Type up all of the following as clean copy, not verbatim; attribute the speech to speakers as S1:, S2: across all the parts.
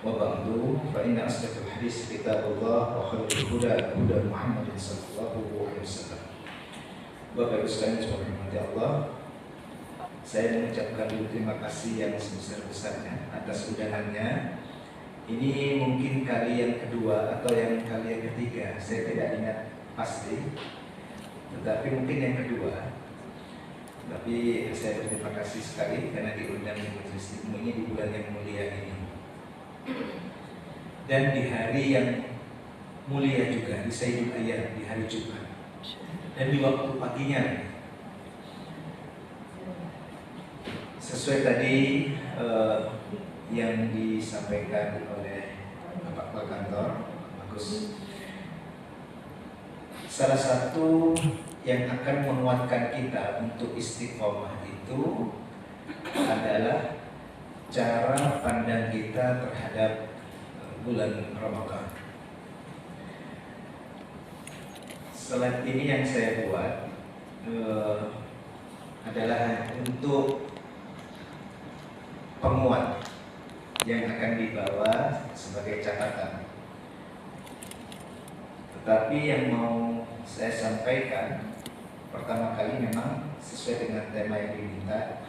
S1: Waba'du fa'inna asdaqal hadis kitabullah wa khairul huda huda Muhammadin sallallahu alaihi wasallam. Bapak Ibu sekalian yang dirahmati Allah, saya mengucapkan terima kasih yang sebesar-besarnya atas undangannya. Ini mungkin kali yang kedua atau yang kali yang ketiga, saya tidak ingat pasti, tetapi mungkin yang kedua. Tapi saya berterima kasih sekali karena diundang di majelis ilmu ini di bulan yang mulia ini. Dan di hari yang mulia juga, di Sayyidul Ayyam, di hari Jumat. Dan di waktu paginya, sesuai tadi yang disampaikan oleh Bapak Kantor Bagus, salah satu yang akan menguatkan kita untuk istiqomah itu adalah cara pandang kita terhadap bulan Ramadan. Slide ini yang saya buat adalah untuk penguat yang akan dibawa sebagai catatan. Tetapi yang mau saya sampaikan pertama kali memang sesuai dengan tema yang diminta,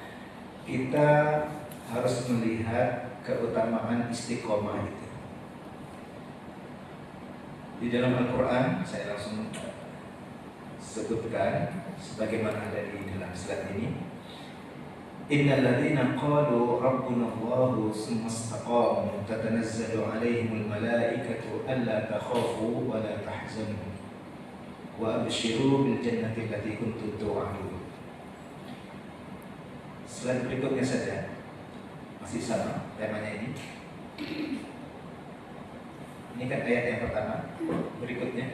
S1: kita harus melihat keutamaan istiqomah itu. Di dalam Al-Quran saya langsung sebutkan sebagaimana ada di dalam slide ini. Innal ladzina qalu rabbuna Allahu tsumma istaqamu tatanazzalu 'alaihimul malaikatu alla takhafu wa la tahzanu wa abshiru bil jannati allati kuntum tu'adun. Slide berikutnya saja. Masih sama temanya ini. Ini kan ayat yang pertama. Berikutnya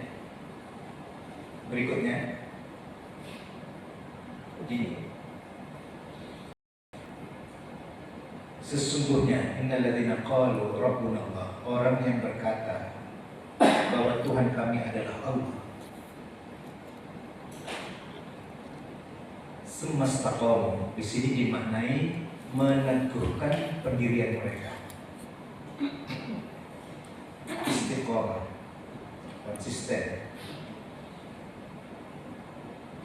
S1: ini. Sesungguhnya innalladzina qalu rabbuna Allah, orang yang berkata bahwa Tuhan kami adalah Allah, semastaqamu, di sini dimaknai meneguhkan pendirian mereka. Istiqomah, konsisten.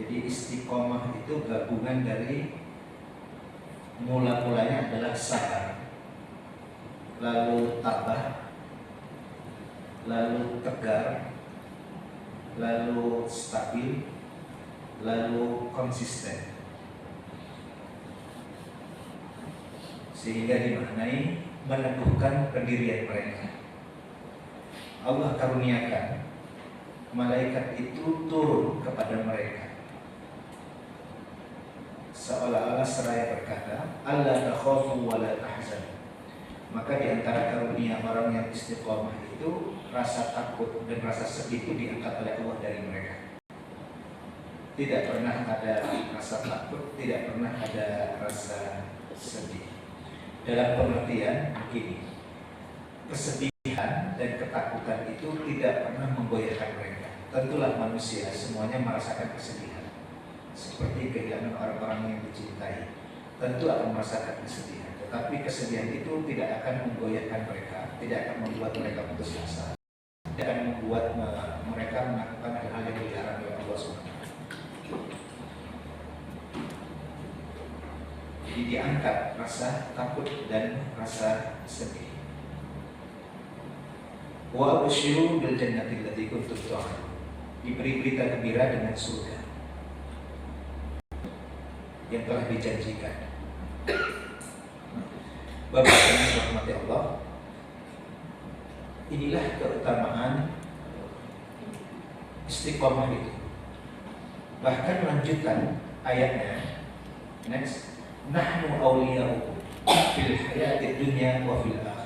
S1: Jadi istiqomah itu gabungan dari mula-mulanya adalah sabar, lalu tabah, lalu tegar, lalu stabil, lalu konsisten. Sehingga dimaknai meneguhkan pendirian mereka. Allah karuniakan malaikat itu turun kepada mereka, seolah-olah seraya berkata, alla takhafu wa la tahzanu. Maka di antara karunia orang yang istiqomah itu, rasa takut dan rasa sedih itu diangkat oleh Allah dari mereka. Tidak pernah ada rasa takut, tidak pernah ada rasa sedih. Dalam pengertian begini, kesedihan dan ketakutan itu tidak pernah memgoyahkan mereka. Tentulah manusia semuanya merasakan kesedihan, seperti kehilangan orang-orang yang dicintai, tentu akan merasakan kesedihan. Tetapi kesedihan itu tidak akan menggoyahkan mereka, tidak akan membuat mereka putus asa, tidak akan membuat mereka melakukan hal-hal yang dilarang oleh Allah SWT. Jadi diangkat rasa takut dan rasa sedih. Wa abshiru bil jannati allati kuntum tu'adun. Diberi berita gembira dengan surga yang telah dijanjikan. Bapak yang dirahmati Allah, inilah keutamaan istiqomah itu. Bahkan melanjutkan ayatnya, next, nahnu awliya'ukum fil hayati dunya wa fil akhirah.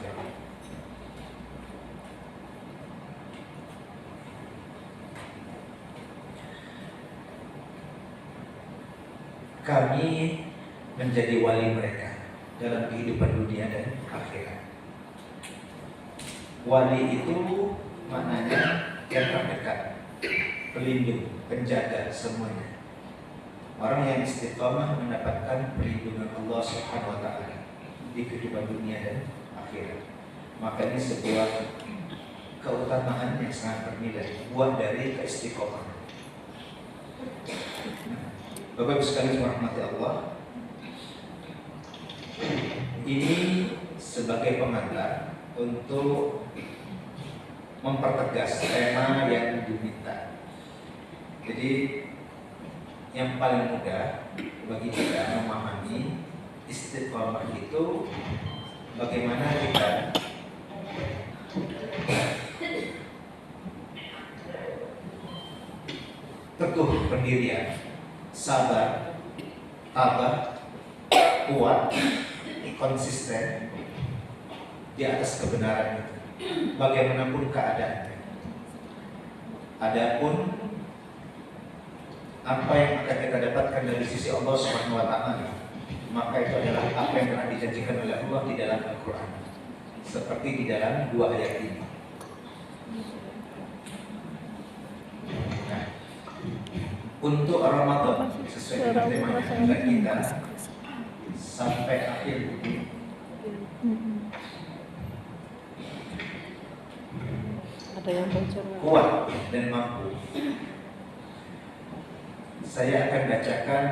S1: Kami menjadi wali mereka dalam kehidupan dunia dan akhirat. Wali itu maknanya yang terdekat, pelindung, penjaga semuanya. Orang yang istiqamah mendapatkan perlindungan Allah Subhanahu wa taala di kehidupan dunia dan akhirat. Maka ini sebuah keutamaan yang sangat bernilai, buah dari keistiqomahan. Bapak Ibu sekalian rahmati Allah, ini sebagai pengantar untuk mempertegas tema yang diminta. Jadi yang paling mudah bagi kita memahami istiqomah itu bagaimana kita teguh pendirian, sabar, tabah, kuat, konsisten di atas kebenaran itu, bagaimanapun keadaannya. Adapun apa yang akan kita dapatkan dari sisi Allah Subhanahu wa Ta'ala, maka itu adalah apa yang telah dijanjikan oleh Allah di dalam Al-Quran, seperti di dalam dua ayat ini. Nah, untuk Ramadan sesuai dengan tema yang kita sampai akhir ini,
S2: ada yang bocor
S1: kuat dan mampu. Saya akan bacakan,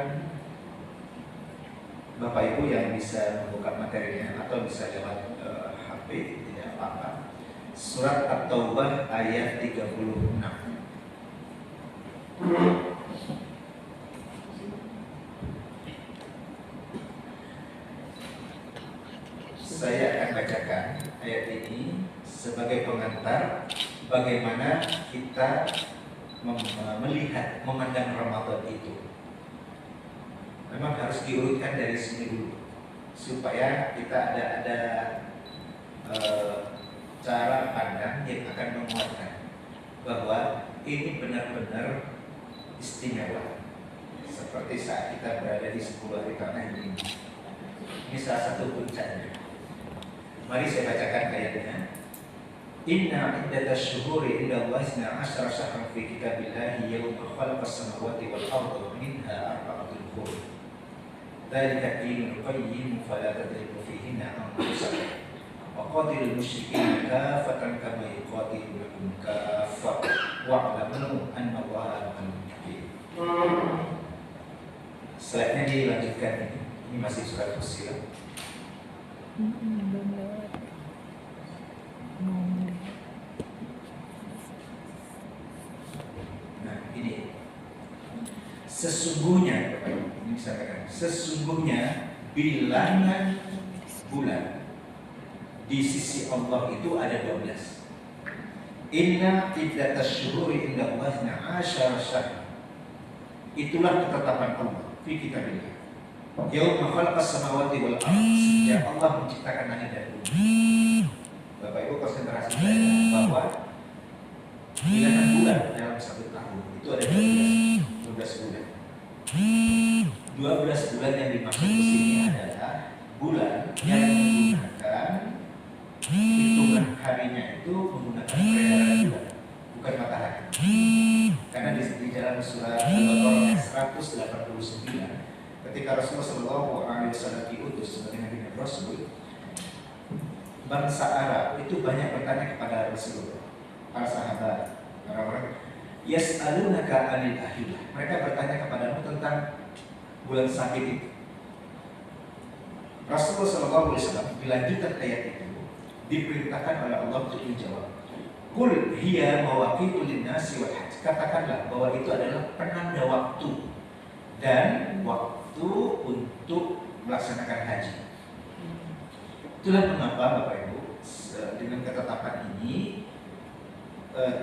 S1: Bapak Ibu yang bisa membuka materinya atau bisa lewat HP, tidak apa-apa. Surat At-Taubah ayat 36. Saya akan bacakan ayat ini sebagai pengantar bagaimana kita melihat, memandang Ramadan itu. Memang harus diurutkan dari sini dulu supaya kita ada cara pandang yang akan menguatkan bahwa ini benar-benar istimewa, seperti saat kita berada di 10 hari Ramadan ini. Ini salah satu puncaknya. Mari saya bacakan ayatnya. Inna iddatash syuhuri inda Allah 12 syahran fi kitabillahi yawma khalaqas samawati wal arda minha arba'atul hurum. Dzalika dinul qayyim fala tadribu fihinna anfusakum. Wa qatilul musyrikina kaffatan kama yuqatilukum kaffah wa'lamu anna Allaha ma'al muttaqin. Selanjutnya dilanjutkan, ini masih surat Fussilat. Nah, ini sesungguhnya, ini bisa katakan, sesungguhnya bilangan bulan di sisi Allah itu ada 12. Inna iddatash syuhuri inda Allahi 'ashara syahran. Itulah ketetapan Allah fi kitabillah. Yauma khalaqas samawati wal ardh, sejak Allah menciptakan langit dan bumi. Bapak Ibu konsentrasi saya bahwa bilangan bulan dalam satu tahun itu ada 12 bulan. 12 bulan yang dimaksud di sini adalah bulan yang menggunakan hitungan harinya itu menggunakan peredaran bulan, bukan matahari. Karena di dalam surat Al-Baqarah 189, ketika Rasulullah SAW diutus sebagai Nabi dan Rasul, bangsa Arab itu banyak bertanya kepada Rasulullah, para sahabat, orang-orang yas'alunaka 'anil ahillah. Mereka bertanya kepadamu tentang bulan sabit itu. Rasulullah SAW dilanjutkan ayat itu diperintahkan oleh Allah untuk menjawab, Qul hiya mawaqitu lin-nasi wal hajj. Katakanlah bahwa itu adalah penanda waktu dan waktu untuk melaksanakan haji. Itulah mengapa Bapak Ibu dengan ketetapan ini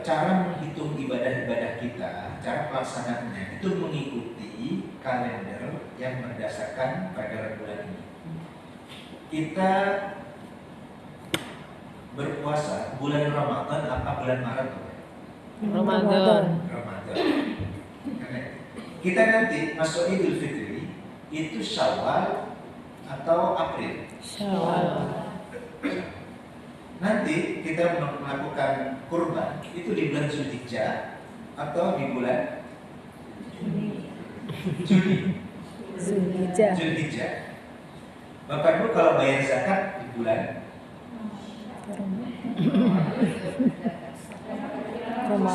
S1: cara menghitung ibadah-ibadah kita, cara pelaksanaannya itu mengikuti kalender yang berdasarkan peredaran bulan ini. Kita berpuasa bulan Ramadan apa bulan Maret?
S2: Ramadan.
S1: Kita nanti masuk Idul Fitri itu Syawal atau April?
S2: Syawal.
S1: Nanti kita melakukan kurban itu di bulan Zulhijjah atau di bulan Juni?
S2: Zulhijjah.
S1: Bapak Ibu kalau bayar zakat di bulan
S2: Ramadan.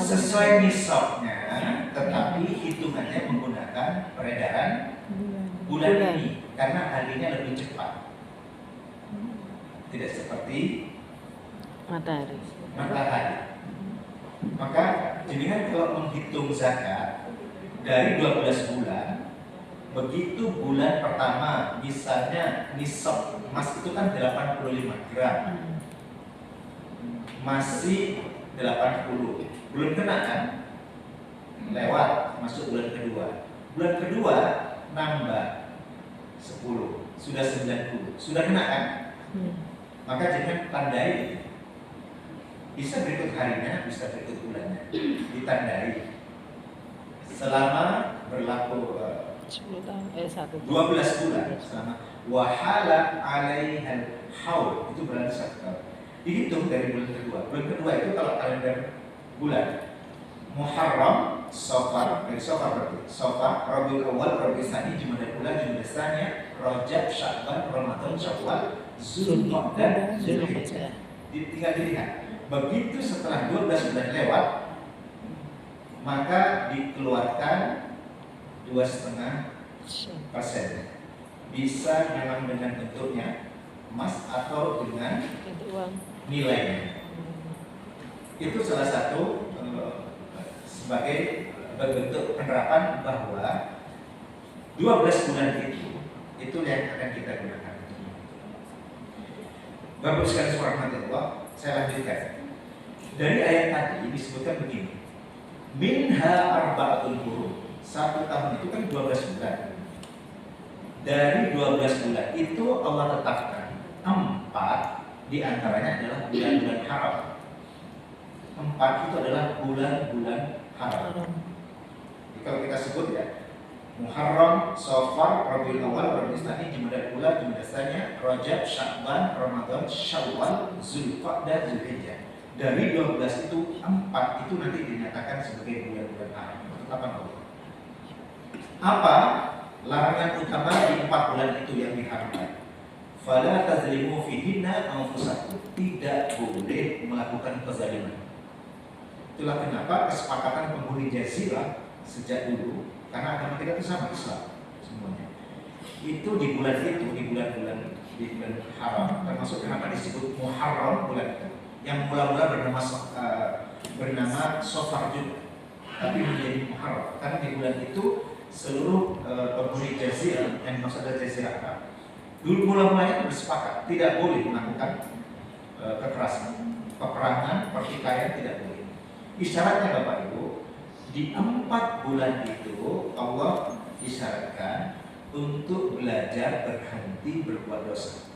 S1: Sesuai nisabnya, tetapi hitungannya menggunakan peredaran bulan ini karena harinya lebih cepat. Tidak seperti
S2: Matahari.
S1: matahari. Maka jenengan kalau menghitung zakat dari 12 bulan, begitu bulan pertama misalnya nisab emas itu kan 85 gram, masih 80, belum kena kan? Lewat, masuk bulan kedua. Bulan kedua nambah 10, sudah 90, sudah kena kan? Maka jangan tandai, bisa berikut harinya, bisa berikut bulannya, ditandai selama berlaku
S2: 10 tahun, 1
S1: 12 bulan selama wahala alaihal haul, itu berarti 1 tahun. Dihitung dari bulan kedua. Bulan kedua itu kalau kalender bulan Muharram, Safar, dari Safar berarti Safar, Rabiul Awal, Rabiul Tsani, Jumadil Ula, Jumadil Tsaniyah, Rajab, Sya'ban, Ramadan, Syawal, Zulqa'dah, Zulhijjah. Tinggal dilihat. Begitu setelah 12 bulan lewat, maka dikeluarkan 2,5%. Bisa memang dengan bentuknya emas atau dengan nilainya. Itu salah satu sebagai bentuk penerapan bahwa 12 bulan itu yang akan kita gunakan. Bapak sekalian subhanallah, saya lanjutkan. Dari ayat tadi disebutkan begini. Minha arba'atul hurum. 1 tahun itu kan 12 bulan. Dari 12 bulan itu Allah tetapkan 4 diantaranya adalah bulan-bulan haram. 4 itu adalah bulan-bulan haram. Jadi kalau kita sebut ya, Muharram, Safar, Rabiul Awal, Rabiul Tsani, Jumadil Ula, Jumadil Tsaniyah, Rajab, Sya'ban, Ramadan, Syawal, Zulqa'dah, Zulhijjah. Dari 12 itu 4 itu nanti dinyatakan sebagai bulan-bulan haram. Ketetapan Allah. Apa larangan utama di 4 bulan itu yang diharamkan? Fala tazlimu fihinna anfusakum. Tidak boleh melakukan kezaliman. Itulah kenapa kesepakatan penghuni jazirah sejak dulu, karena agama kita itu sama, Islam semuanya. Itu di bulan itu, di bulan haram, termasuk kenapa disebut Muharram bulan itu, yang mula-mula bernama Safar juga, tapi menjadi Muharram karena di bulan itu seluruh penghuni jazirah yang dimaksud adalah jazirah Arab dulu mula-mulanya bersepakat tidak boleh melakukan kekerasan, peperangan, pertikaian, tidak boleh. Isyaratnya Bapak Ibu, di 4 bulan itu Allah isyaratkan untuk belajar berhenti berbuat dosa.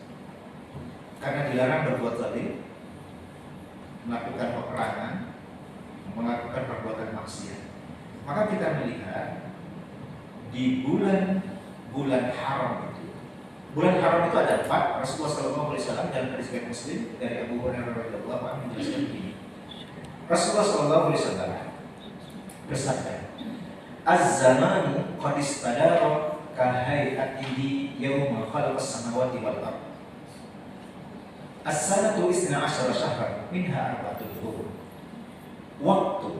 S1: Karena dilarang berbuat zalim, melakukan peperangan, melakukan perbuatan maksiat. Maka kita melihat di bulan haram itu. Bulan haram itu ada 4. Rasulullah SAW dalam hadis riwayat Muslim dari Abu Hurairah radhiyallahu anhu menjelaskan begini. Rasulullah SAW bersabda, "Az-zamanu qad istadara ka hay'atihi yawma khalaqas samawati wal ardh. As-sanatu 12 syahran minha 4 hurum." Waktu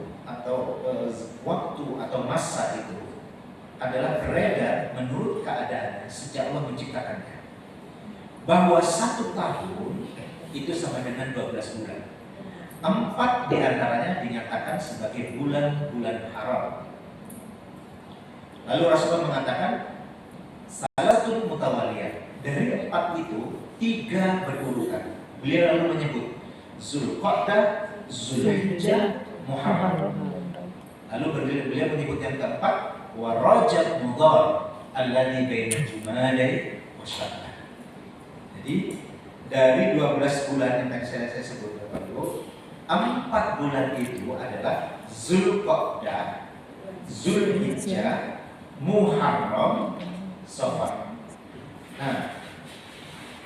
S1: atau masa itu adalah beredar menurut keadaannya sejak Allah menciptakannya. Bahwa 1 tahun itu sama dengan 12 bulan. 4 diantaranya dinyatakan sebagai bulan-bulan haram. Lalu Rasulullah mengatakan salatul mutawaliyah. Dari 4 itu 3 berurutan. Beliau lalu menyebut Zulqa'dah, Zulhijjah, Muharram. Lalu beliau menyebut yang keempat wa Rajab Mudhar alladzi baina Jumadil wa Sya'ban. Jadi dari 12 bulan yang tadi saya sebut Bapak Ibu, 4 bulan itu adalah Zulqa'dah, Zulhijjah, Muharram, Safar. Nah,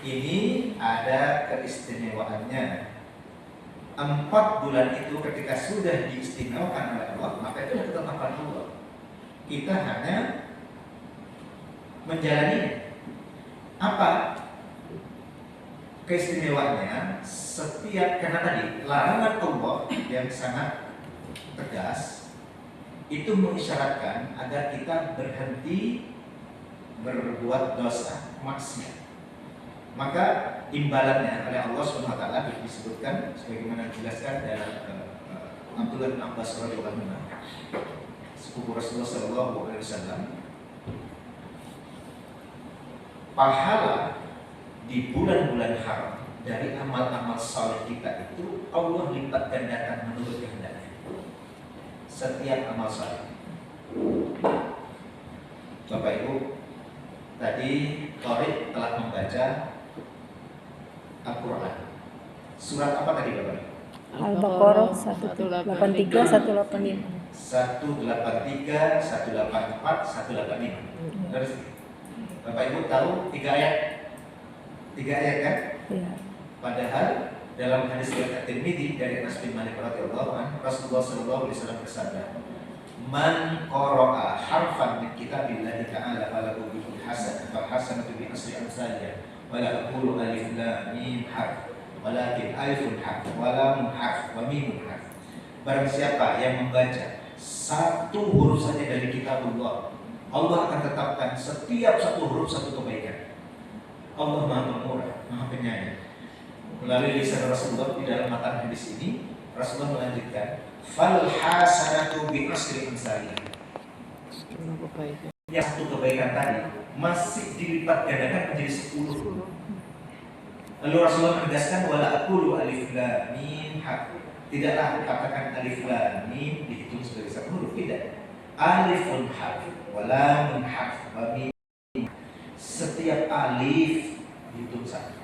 S1: ini ada keistimewaannya. 4 bulan itu ketika sudah diistimewakan oleh Allah, maka itu ketetapan Allah. Kita hanya menjalani apa? keistimewaannya setiap, karena tadi larangan Allah yang sangat tegas itu mengisyaratkan agar kita berhenti berbuat dosa maksiat. Maka imbalannya oleh Allah SWT disebutkan sebagaimana dijelaskan dalam Abdullah bin Abbas radhiyallahu anhu, sepupu Rasulullah SAW, pahala di bulan-bulan haram dari amal-amal saleh kita itu Allah lipat gandakan menurut kehendaknya. Setiap amal saleh. Bapak Ibu, tadi Torik telah membaca Al-Quran. Surat apa tadi Bapak?
S2: Al-Baqarah
S3: 183, 185.
S1: 183, 184, 185. Terus Bapak Ibu tahu 3 ayat? 3 ayat kan?
S3: Iya.
S1: Padahal dalam hadis riwayat At-Tirmidzi dari Anas bin Malik radhiyallahu anhu, Rasulullah sallallahu alaihi wasallam bersabda, "Man qara'a harfan min kitabillahi ta'ala falahu bihi hasanah, fal hasanatu bi asri amsalha, wa la aqulu alif lam mim harf, walakin alifun harf, wa lamun harf, wa mimun harf." Barang siapa yang membaca satu huruf saja dari kitabullah, Allah akan tetapkan setiap satu huruf satu kebaikan. Allah Maha Pemurah, Maha Penyayang. Melalui lisan Rasulullah di dalam matan hadis ini, Rasulullah melanjutkan, "Fal hasanatu bi asri amsalha." Yang satu kebaikan tadi masih dilipat gandakan menjadi 10. Lalu Rasulullah menegaskan, "Wala aqulu alif lam mim harf." Tidaklah aku katakan alif lam mim dihitung sebagai satu huruf, tidak. Alifun harf, wa lamun harf, wa mim. Setiap alif dihitung satu.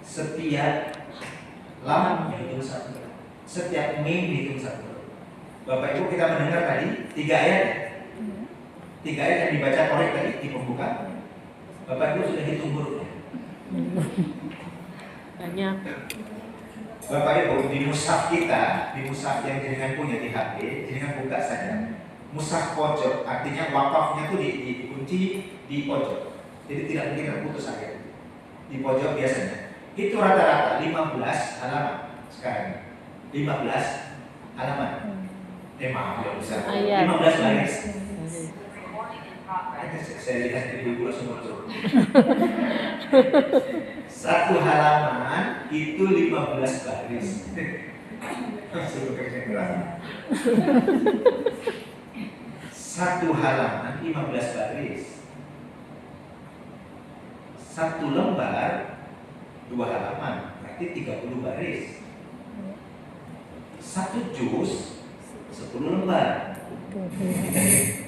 S1: Setiap lam dihitung satu. Setiap mim dihitung satu. Bapak Ibu, kita mendengar tadi 3 ayat. 3 ayat yang dibaca korek tadi di pembuka. Bapak Ibu sudah hitung hurufnya.
S2: Banyak.
S1: Bapak Ibu, di mushaf kita, di mushaf yang jenengan punya di HP, jenengan buka saja. Mushaf pojok, artinya wakafnya itu dikunci di pojok. Jadi tidak mungkin terputus ayat. Di pojok biasanya. Itu rata-rata 15 halaman sekarang. 15 halaman. Maaf ya bisa. 15 baris. Saya lihat di buku langsung masuk. Satu halaman itu 15 baris. Satu halaman 15 baris. Satu lembar 2 halaman, berarti 30 baris. Satu juz 10 lembar.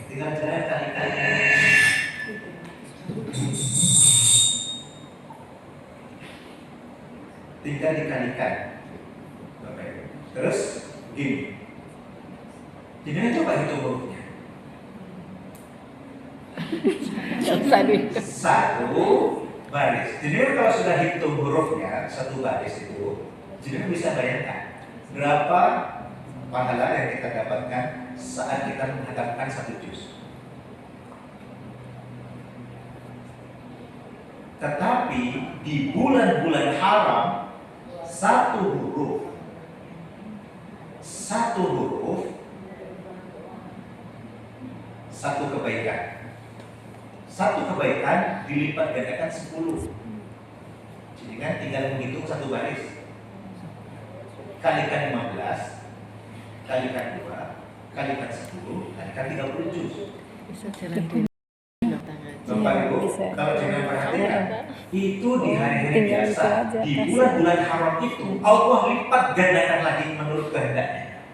S1: Tinggal jalan kali-kali. Tinggal dikalikan. Terus gini. Jadi coba hitung hurufnya. Satu baris. Jadi kalau sudah hitung hurufnya satu baris itu, jadi bisa bayangkan berapa pahala yang kita dapatkan saat kita menghadapkan satu juz. Tetapi di bulan-bulan haram satu huruf satu kebaikan. Satu kebaikan dilipat gandakan 10. Jadi kan tinggal menghitung satu baris. Kalikan 15, kalikan 2, kalikan 10, kalikan 30 juz.
S2: Bisa jalan di
S1: Bapak Ibu, kalau jangan perhatikan, itu di hari-hari biasa, di
S3: aja,
S1: bulan-bulan haram itu Allah lipat gandakan lagi menurut kehendaknya.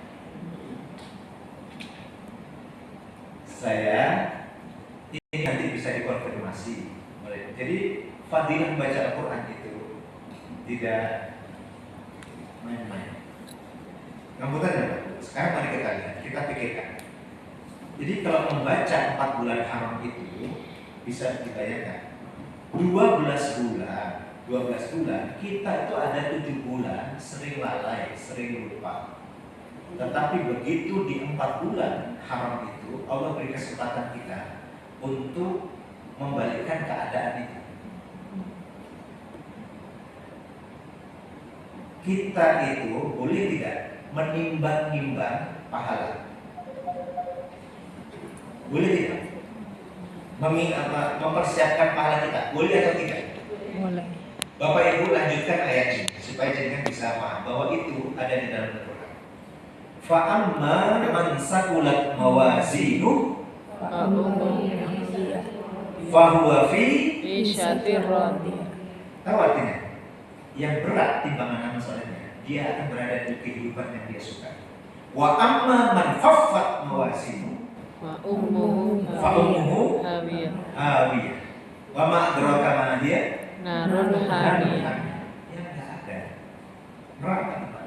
S1: Saya ini nanti bisa dikonfirmasi. Jadi fadilah membaca Al-Quran itu tidak main-main. Gambaran ya, sekarang mari kita lihat, kita pikirkan. Jadi kalau membaca 4 bulan haram itu bisa dibayangkan 12 bulan kita itu ada 7 bulan sering lalai, sering lupa. Tetapi begitu di 4 bulan haram itu Allah beri kesempatan kita untuk membalikkan keadaan itu. kita itu boleh tidak menimbang-nimbang pahala? Boleh tidak? Mempersiapkan pahala kita, boleh atau tidak?
S3: Boleh.
S1: Bapak Ibu lanjutkan ayat ini supaya jenengan bisa paham bahwa itu ada di dalam Al-Quran. Fa amma man saqulat mawazinuhu fa huwa fi
S2: Isyatir radiyah.
S1: Tahu artinya? Yang berat timbangan amal solehnya, dia akan berada di kehidupan yang dia suka. Wa amma man khaffat mawazinuhu
S2: Wa ummuhu
S1: Fa'umuhu
S2: hawiyah.
S1: hawiyah. Wa ma adraka ma hiya?
S2: Narun hamiyah.
S1: Yang enggak ada. Neraka tempat.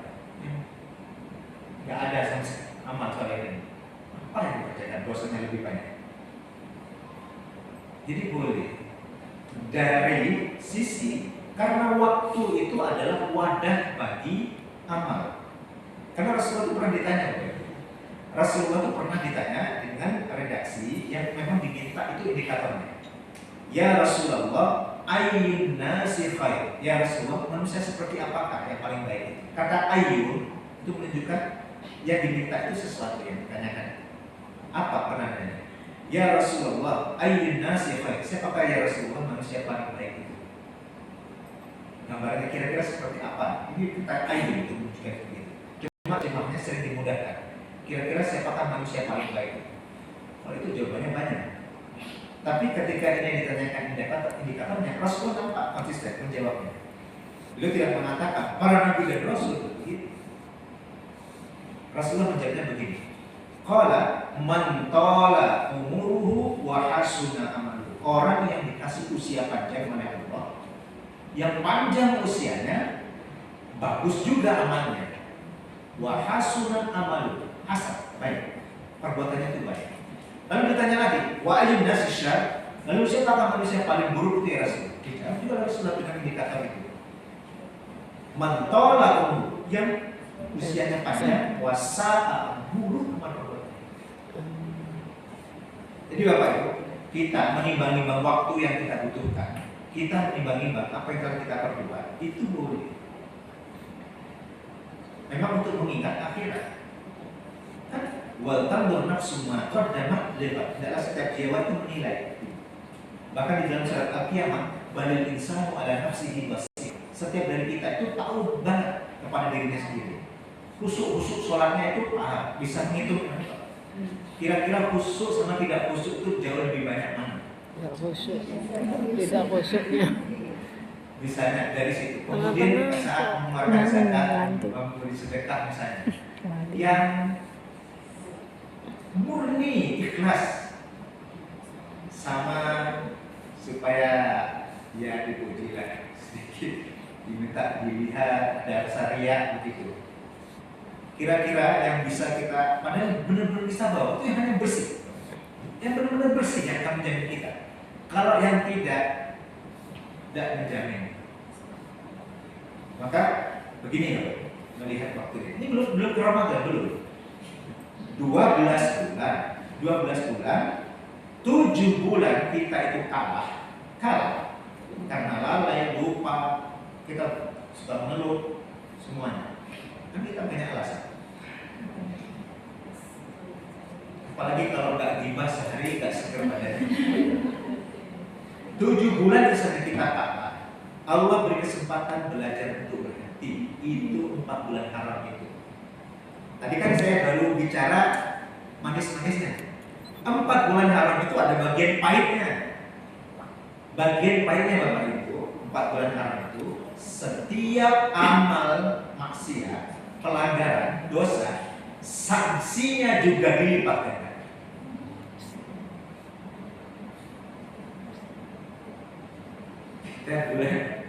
S1: Enggak ada sama sekali amal soleh ini. Apa yang dikerjakan? Dosanya lebih banyak. Jadi boleh dari sisi karena waktu itu adalah wadah bagi amal. Karena Rasulullah itu pernah ditanya, Rasulullah itu pernah ditanya dengan redaksi yang memang diminta itu indikatornya. Ya Rasulullah, ayyun nasi khair. Ya Rasulullah, manusia seperti apakah yang paling baik? Kata ayyun itu menunjukkan yang diminta itu sesuatu yang ditanyakan. Apa penandanya? Ya Rasulullah, ayyun nasi khair. Siapakah ya Rasulullah manusia paling baik itu? Gambarnya kira-kira seperti apa? Ini kita ayyun itu menunjukkan begitu. Cuma jemaahnya sering dimudahkan. Kira-kira siapakah manusia paling baik? Kalau itu jawabannya banyak. Tapi ketika ini ditanyakan indikatornya, Rasulullah nampak konsisten menjawabnya. Beliau tidak mengatakan para nabi dan rasul begitu. Rasulullah menjawabnya begini. Qala man tala umuruhu wa hasuna amaluhu. Orang yang dikasih usia panjang oleh Allah, yang panjang usianya, bagus juga amalnya. Wa hasuna amaluhu. Hasan, baik. Perbuatannya itu baik. Lalu ditanya lagi, wa ayyun nasi syarr? Lalu siapakah manusia yang paling buruk itu ya Rasul? Kita juga Rasulullah dengan indikator itu. Man tala umur, yang usianya panjang, wa sa'a, buruk amal perbuatannya. Jadi Bapak Ibu, kita menimbang-nimbang waktu yang kita butuhkan, kita menimbang-nimbang apa yang telah kita perbuat, itu boleh. Memang untuk mengingat akhirat. Wal tandur nafsu ma qaddamat lihat. Tidaklah setiap jiwa itu menilai. Bahkan di dalam surat Al-Qiyamah, balil insanu ala nafsihi basir. Setiap dari kita itu tahu banget kepada dirinya sendiri. Khusyuk sholatnya itu bisa menghitung. Kira-kira khusyuk sama tidak khusyuk itu jauh lebih banyak mana?
S2: Tidak khusyuk. Tidak khusyuknya.
S1: Misalnya dari situ. Kemudian saat mengeluarkan zakat, memberi sedekah misalnya, yang murni ikhlas sama supaya ya dipuji lah sedikit, diminta dilihat ada syariat begitu. Kira-kira yang bisa kita, padahal benar-benar bisa bawa itu yang hanya bersih, yang benar-benar bersih yang akan menjamin kita. Kalau yang tidak menjamin. Maka begini ya, melihat waktu ini belum ke Ramadan belum. 12 bulan, 7 bulan kita itu kalah karena lalai, lupa, kita suka mengeluh semuanya. Kan kita banyak alasan. Apalagi kalau nggak gibah sehari, nggak seger badannya. 7 bulan bisa kita kalah. Allah beri kesempatan belajar untuk berhenti. Itu 4 bulan haram itu. Tadi kan saya baru bicara manis-manisnya. 4 bulan haram itu ada bagian pahitnya. Bagian pahitnya Bapak Ibu, 4 bulan haram itu setiap amal maksiat, pelanggaran, dosa, sanksinya juga dilipat ganda. Kita bulan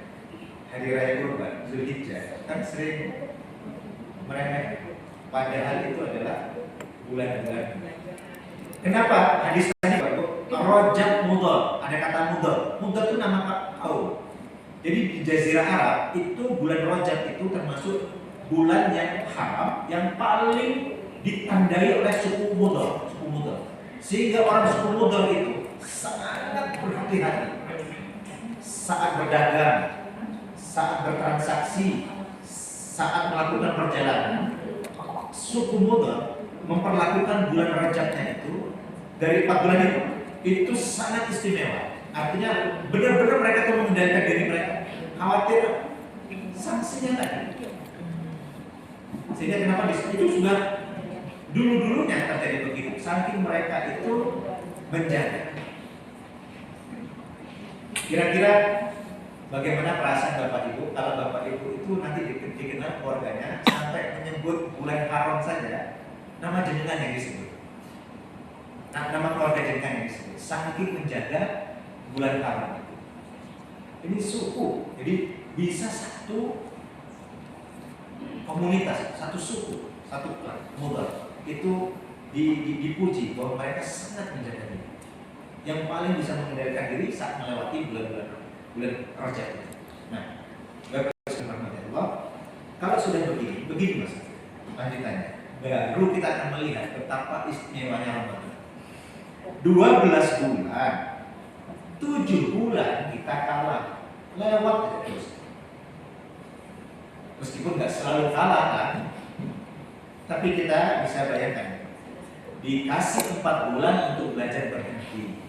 S1: hari raya Kurban, Zulhijjah, kan sering meremeh. Padahal itu adalah bulan-bulan. Kenapa? Hadis tadi Pak, Rajab Mudhar, ada kata Mudhar. Mudhar itu nama kaum. Jadi di Jazirah Arab itu bulan Rajab itu termasuk bulan yang haram, yang paling ditandai oleh suku Mudhar. Sehingga orang suku Mudhar itu sangat berhati-hati saat berdagang, saat bertransaksi, saat melakukan perjalanan, suku Mudar memperlakukan bulan Rajabnya itu dari 4 bulan itu sangat istimewa. Artinya benar-benar mereka tuh mengendalikan diri mereka, khawatir sanksinya tadi. Sehingga kenapa itu sudah dulu-dulunya terjadi begitu, saking mereka itu menjaga. Kira-kira bagaimana perasaan Bapak Ibu kalau Bapak Ibu itu nanti dikenal keluarganya sampai menyebut bulan haram saja nama jenengan yang disebut, nama keluarga jenengan yang disebut, saking menjaga bulan haram itu. Ini suku, jadi bisa satu komunitas, satu suku, satu klan, Mudar itu dipuji bahwa mereka sangat menjaga diri. Yang paling bisa mengendalikan diri saat melewati bulan Rajab itu. Nah, Bapak Ibu, kalau sudah begini Mas, lanjutannya. Baru kita akan melihat betapa istimewanya Ramadan. 12 bulan, 7 bulan kita kalah, lewat terus. Meskipun nggak selalu kalah kan, tapi kita bisa bayangkan dikasih 4 bulan untuk belajar berhenti,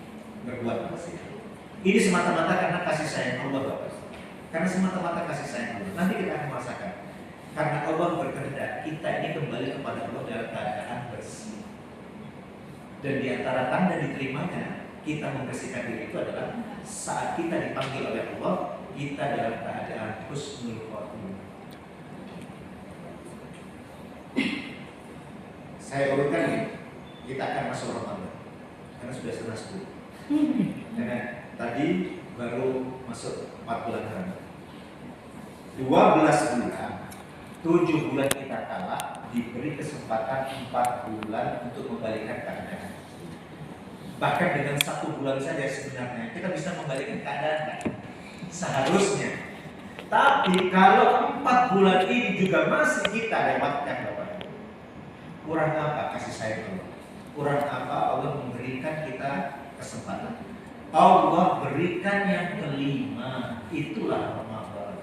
S1: berbuat maksiat. Ini semata-mata karena kasih sayang Allah Bapak. Karena semata-mata kasih sayang Allah. Nanti kita akan merasakan. Karena Allah berkehendak kita ini kembali kepada Allah dalam keadaan bersih. Dan di antara tanda diterimanya kita membersihkan diri itu adalah saat kita dipanggil oleh Allah, kita dalam keadaan husnul khotimah. Saya urutkan nih, kita akan masuk Ramadan karena sudah setengah 10. Karena tadi baru masuk 4 bulan Ramadan. 12 bulan, 7 bulan kita kalah, diberi kesempatan 4 bulan untuk membalikan keadaan. Bahkan dengan 1 bulan saja sebenarnya kita bisa membalikan keadaan kan? Seharusnya. Tapi kalau 4 bulan ini juga masih kita lewatkan Bapak, kurang apa kasih sayang Allah? Kurang apa Allah memberikan kita kesempatan? Allah berikan yang kelima, itulah Ramadan.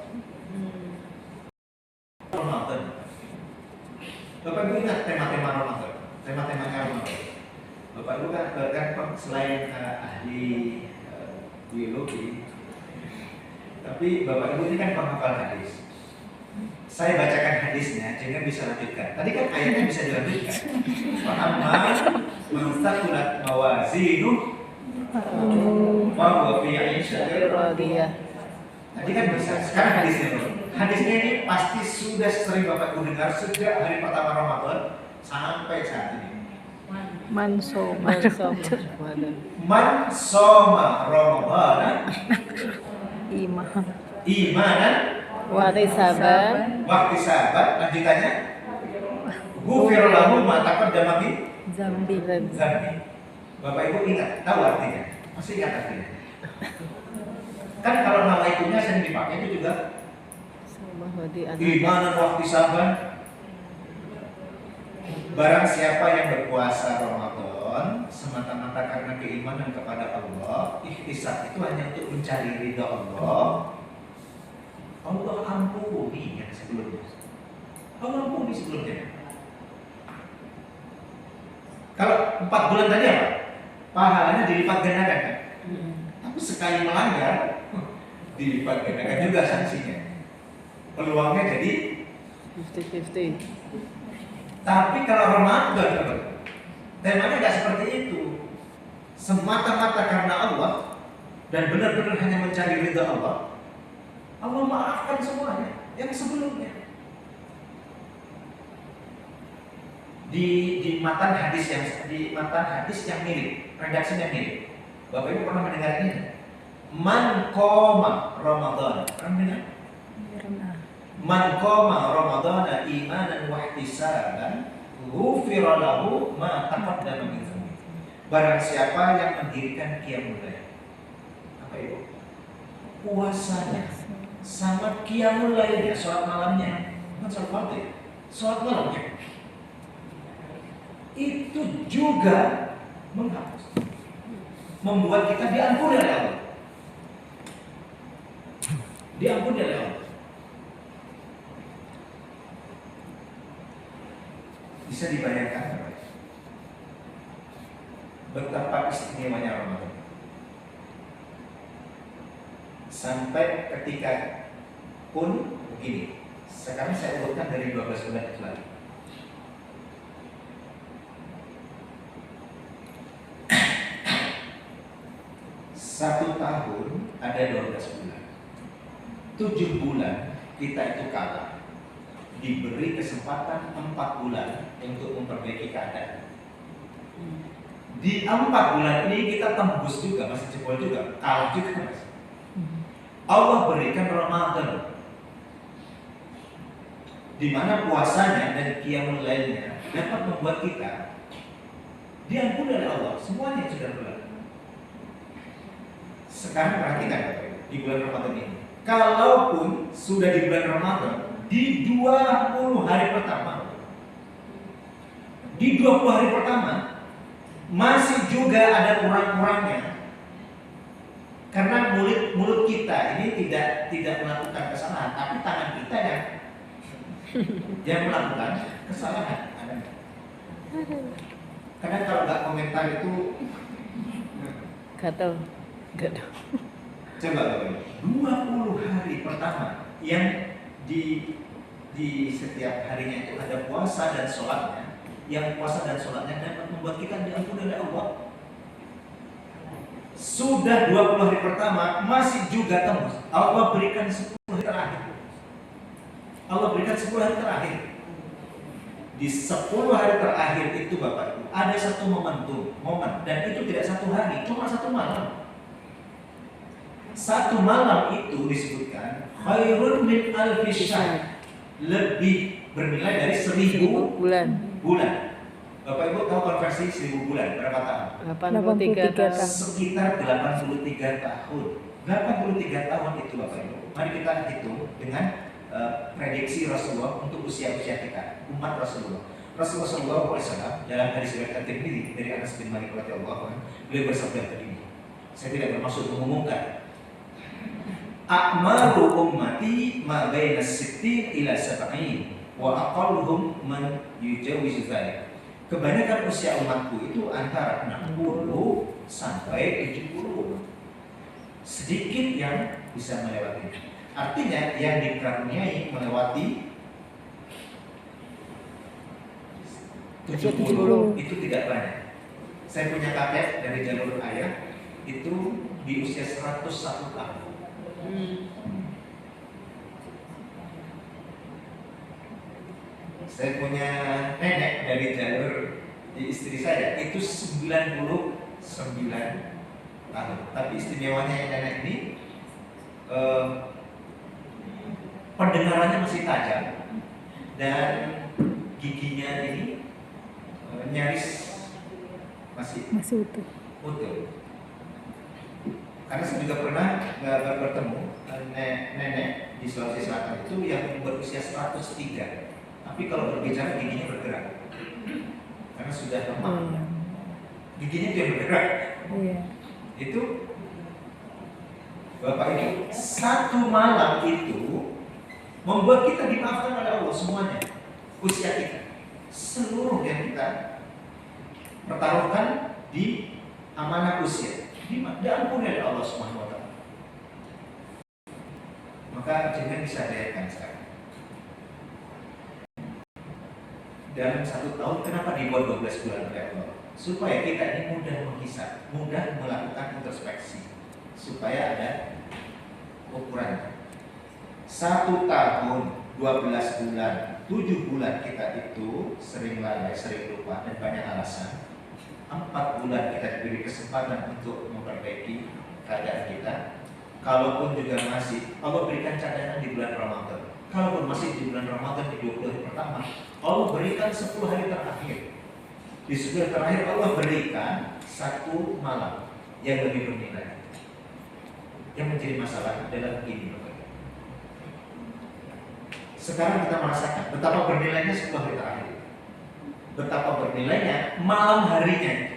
S1: Ramadan. Bapak Ibu ingat tema-tema Ramadan, tema-temanya Ramadan. Bapak Ibu kan selain ahli biologi, tapi Bapak Ibu ini kan penghafal hadis. Saya bacakan hadisnya, jangan bisa lanjutkan. Tadi kan ayatnya bisa dilanjutkan. Amma man thaqulat mawazinuh fa huwa fi 'ishatin radiyah. Tadi kan bisa. Sekarang hadisnya dulu. Hadisnya ini pasti sudah sering Bapak Ibu dengar sejak hari pertama Ramadan sampai saat ini.
S3: Man soma
S1: Ramadan imanan
S2: Wati sabar.
S1: Lanjutannya ghufira lahu ma taqaddama min
S3: Zambi.
S1: zambi. Bapak Ibu ingat, tahu artinya? Masih ingat artinya? Kan kalau nama itunya sering dipakai itu juga imanan waktu sabar. Barang siapa yang berpuasa Ramadan semata-mata karena keimanan kepada Allah, ihtisab itu hanya untuk mencari ridha Allah. Allah ampuni yang sebelumnya. Allah ampuni sebelumnya. Kalau 4 bulan tadi apa? Pahalanya dilipat gandakan kan? Tapi sekali melanggar dilipat gandakan juga sanksinya. Peluangnya jadi
S2: 50-50.
S1: Tapi kalau Ramadan temanya nggak seperti itu. Semata-mata karena Allah dan benar-benar hanya mencari ridha Allah. Allah maafkan semuanya yang sebelumnya. Di matan hadis yang mirip, redaksinya mirip. Bapak Ibu pernah mendengar ini? Man qoma Ramadan. Pernah dengar? Man qoma Ramadan imanan wa ihtisaban ghufira lahu ma taqaddama min dhanbi. Barang siapa yang mendirikan qiyamul lail. Apa itu? Puasanya sama qiyamul lailnya, salat malamnya. Bukan salat malam ya. Salat malamnya. Itu juga menghapus, membuat kita diampuni oleh Allah. Diampuni oleh Allah. Bisa dibayangkan betapa istimewanya Ramadan. Sampai ketika pun begini, sekarang saya urutkan dari 12 bulan itu lagi. Satu tahun ada 12 bulan. 7 bulan kita itu kalah. Diberi kesempatan 4 bulan untuk memperbaiki keadaan. Di 4 bulan ini kita tembus juga, masih jebol juga, kalah juga mas. Allah berikan Ramadan, di mana puasanya dan qiyamul lailnya dapat membuat kita diampuni oleh Allah semuanya yang sudah berlalu. Sekarang perhatikan di bulan Ramadan ini, kalaupun sudah di bulan Ramadan, di 20 hari pertama, di 20 hari pertama masih juga ada kurang-kurangnya, karena mulut kita ini tidak melakukan kesalahan, tapi tangan kita yang melakukan kesalahan. Karena kalau nggak komentar itu
S2: Gatel.
S1: coba 20 hari pertama yang di setiap harinya itu ada puasa dan sholatnya, yang puasa dan sholatnya dapat membuat kita diampuni oleh Allah. Sudah 20 hari pertama masih juga tembus, Allah berikan 10 hari terakhir. Allah berikan 10 hari terakhir. Di 10 hari terakhir itu Bapak Ibu ada satu momen, dan itu tidak satu hari, cuma satu malam. Satu malam itu disebutkan khairun min alfi syahr, lebih bernilai dari 1000
S2: bulan.
S1: Bapak Ibu tahu konversi 1000 bulan berapa tahun?
S2: 83 tahun.
S1: Sekitar 83 tahun. 83 tahun itu Bapak Ibu. Mari kita hitung dengan prediksi Rasulullah untuk usia-usia kita, umat Rasulullah. Rasulullah SAW dalam hadis riwayat At-Tirmidzi dari Anas bin Malik radhiyallahu anhu, beliau bersabda begini. Saya tidak bermaksud mengumumkan. A'maru ummati ma baina 60 ila 70 wa aqalluhum man yujawizu dzalik. Kebanyakan usia umatku itu antara 60 sampai 70. Sedikit yang bisa melewati. Artinya yang dikaruniai melewati 70 itu tidak banyak. Saya punya kakek dari jalur ayah itu di usia 101 tahun. Saya punya nenek dari jalur di istri saya itu 99 tahun. Tapi istimewanya yang nenek ini pendengarannya masih tajam dan giginya ini nyaris masih utuh. Karena saya juga pernah bertemu nenek di Sulawesi Selatan itu yang berusia 103. Tapi kalau berbicara giginya bergerak. Karena sudah lemah. Giginya dia bergerak. Itu Bapak Ibu, satu malam itu membuat kita dimaafkan oleh Allah semuanya. Usia kita, seluruh yang kita pertaruhkan di amanah usia, diampuni oleh Allah Subhanahu wa Ta'ala. Maka jangan disadarkan sekarang. Dalam 1 tahun kenapa dibuat 12 bulan oleh Allah? Supaya kita ini mudah menghisap, mudah melakukan introspeksi, supaya ada ukurannya. 1 tahun, 12 bulan, 7 bulan kita itu sering lalai, sering lupa dan banyak alasan. 4 bulan kita diberi kesempatan untuk memperbaiki keadaan kita. Kalaupun juga masih, Allah berikan cadangan di bulan Ramadan. Kalaupun masih di bulan Ramadan di 20 hari pertama, Allah berikan 10 hari terakhir. Di 10 hari terakhir Allah berikan 1 malam yang lebih bernilai. Yang menjadi masalah adalah begini, Bapak. Sekarang kita merasakan betapa bernilainya 10 hari terakhir. Betapa bernilainya malam harinya itu.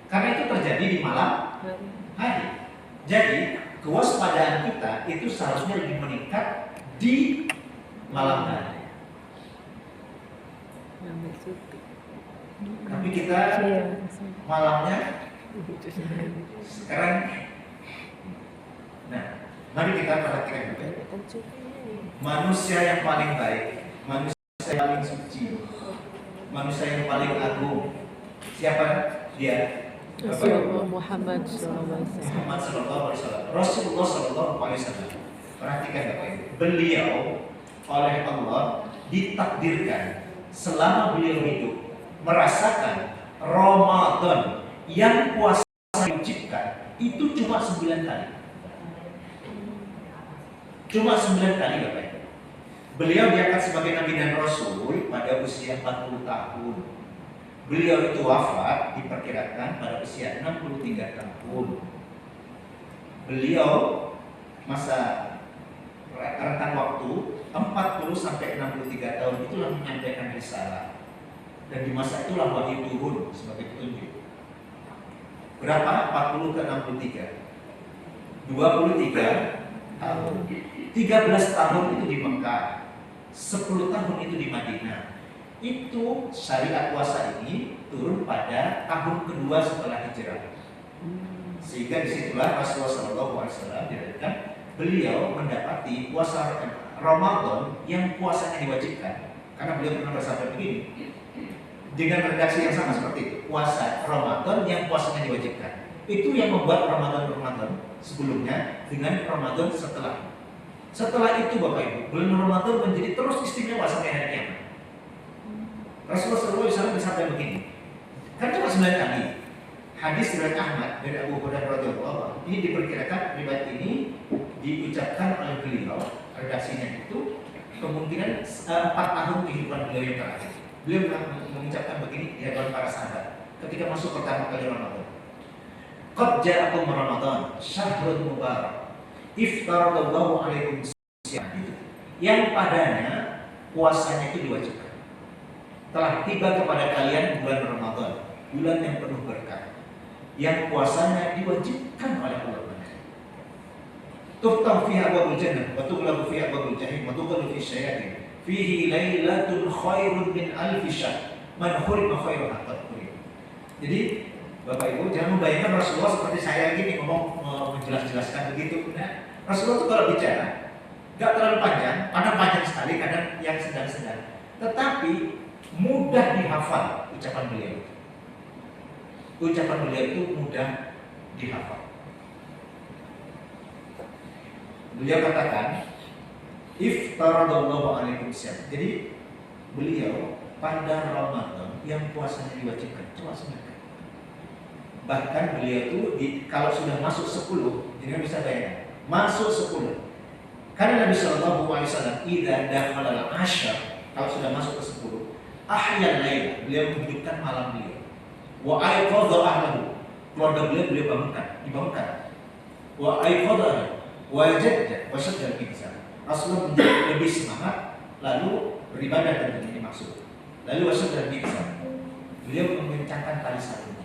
S1: Karena itu terjadi di malam hari. Jadi kewaspadaan kita itu seharusnya lebih meningkat di malam hari.
S2: Ngambil cuti.
S1: Tapi kita
S3: Iya.
S1: malamnya sekarang. Nah, mari kita perhatikan juga. Manusia yang paling baik, manusia yang paling suci, manusia yang paling agung. Siapa dia?
S2: Rasulullah Muhammad SAW.
S1: Muhammad Sallallahu Alaihi Wasallam. Rasulullah Sallallahu Alaihi Wasallam. Perhatikan Bapak Ibu. Beliau oleh Allah ditakdirkan selama beliau hidup merasakan Ramadan yang puasa diwajibkan itu cuma 9 kali. Cuma 9 kali Bapak Ibu. Beliau diangkat sebagai Nabi dan Rasul pada usia 40 tahun. Beliau itu wafat diperkirakan pada usia 63 tahun. Beliau masa rentang waktu 40 sampai 63 tahun itulah menyampaikan risalah. Dan di masa itulah wahyu turun sebagai petunjuk. Berapa? 40 ke 63. 23 tahun. 13 tahun itu di Mekah. 10 tahun itu di Madinah. Itu syariat puasa ini turun pada tahun kedua setelah hijrah. Sehingga disitulah Rasulullah SAW diriwayatkan beliau mendapati puasa Ramadan yang puasanya diwajibkan. Karena beliau pernah bersabda begini, dengan redaksi yang sama seperti itu, puasa Ramadan yang puasanya diwajibkan. Itu yang membuat Ramadan sebelumnya dengan Ramadan setelah. Setelah itu Bapak Ibu, bulan Ramadan menjadi terus istimewa sampai hari kiamat. Rasulullah SAW bersabda begini, kan cuma 9 kali. Hadis riwayat Ahmad dari Abu Hurairah radhiyallahu anhu. Ini diperkirakan riwayat ini diucapkan oleh beliau, redaksinya itu kemungkinan 4 tahun kehidupan beliau yang terakhir. Beliau mengucapkan begini di hadapan para sahabat ketika masuk pertama kali Ramadan. Qad ja'akum Ramadan, syahrun mubarak. Iftaradallahu alaikum siyam. Yang padanya puasanya itu diwajibkan. Telah tiba kepada kalian bulan Ramadan, bulan yang penuh berkah, yang puasanya diwajibkan oleh Allah. Tuftah fiha abwabul jannah, wa tughlaqu fiha abwabul jahim, wa tuqalu fi syayatin. Fihi lailatun khairun min alfi syahr. Man khurima khairuha qad khurima. Jadi Bapak Ibu jangan membayangkan Rasulullah seperti saya gini ngomong menjelaskan begitu. Nah, Rasulullah itu kalau bicara nggak terlalu panjang, kadang panjang sekali, kadang yang sedang-sedang. Tetapi mudah dihafal ucapan beliau. Ucapan beliau itu mudah dihafal. Beliau katakan, iftaradallahu alaikum siyam. Jadi beliau pada Ramadan yang puasanya diwajibkan cuma 9 kali. Bahkan beliau itu kalau sudah masuk 10, jadi bisa bayangkan, masuk 10. Karena Nabi Shallallahu Alaihi Wasallam idza dakhala al-ashr, kalau sudah masuk ke 10, ahyan lail, beliau menghidupkan malam beliau. Wa ayqadha ahlahu, keluarga beliau dibangunkan. Wa ayqadha wa jadda wa shadda al-mizan. Rasulullah menjadi lebih semangat, lalu beribadah dan ini maksud. Lalu wa shadda al-mizan, beliau mengencangkan tali sabun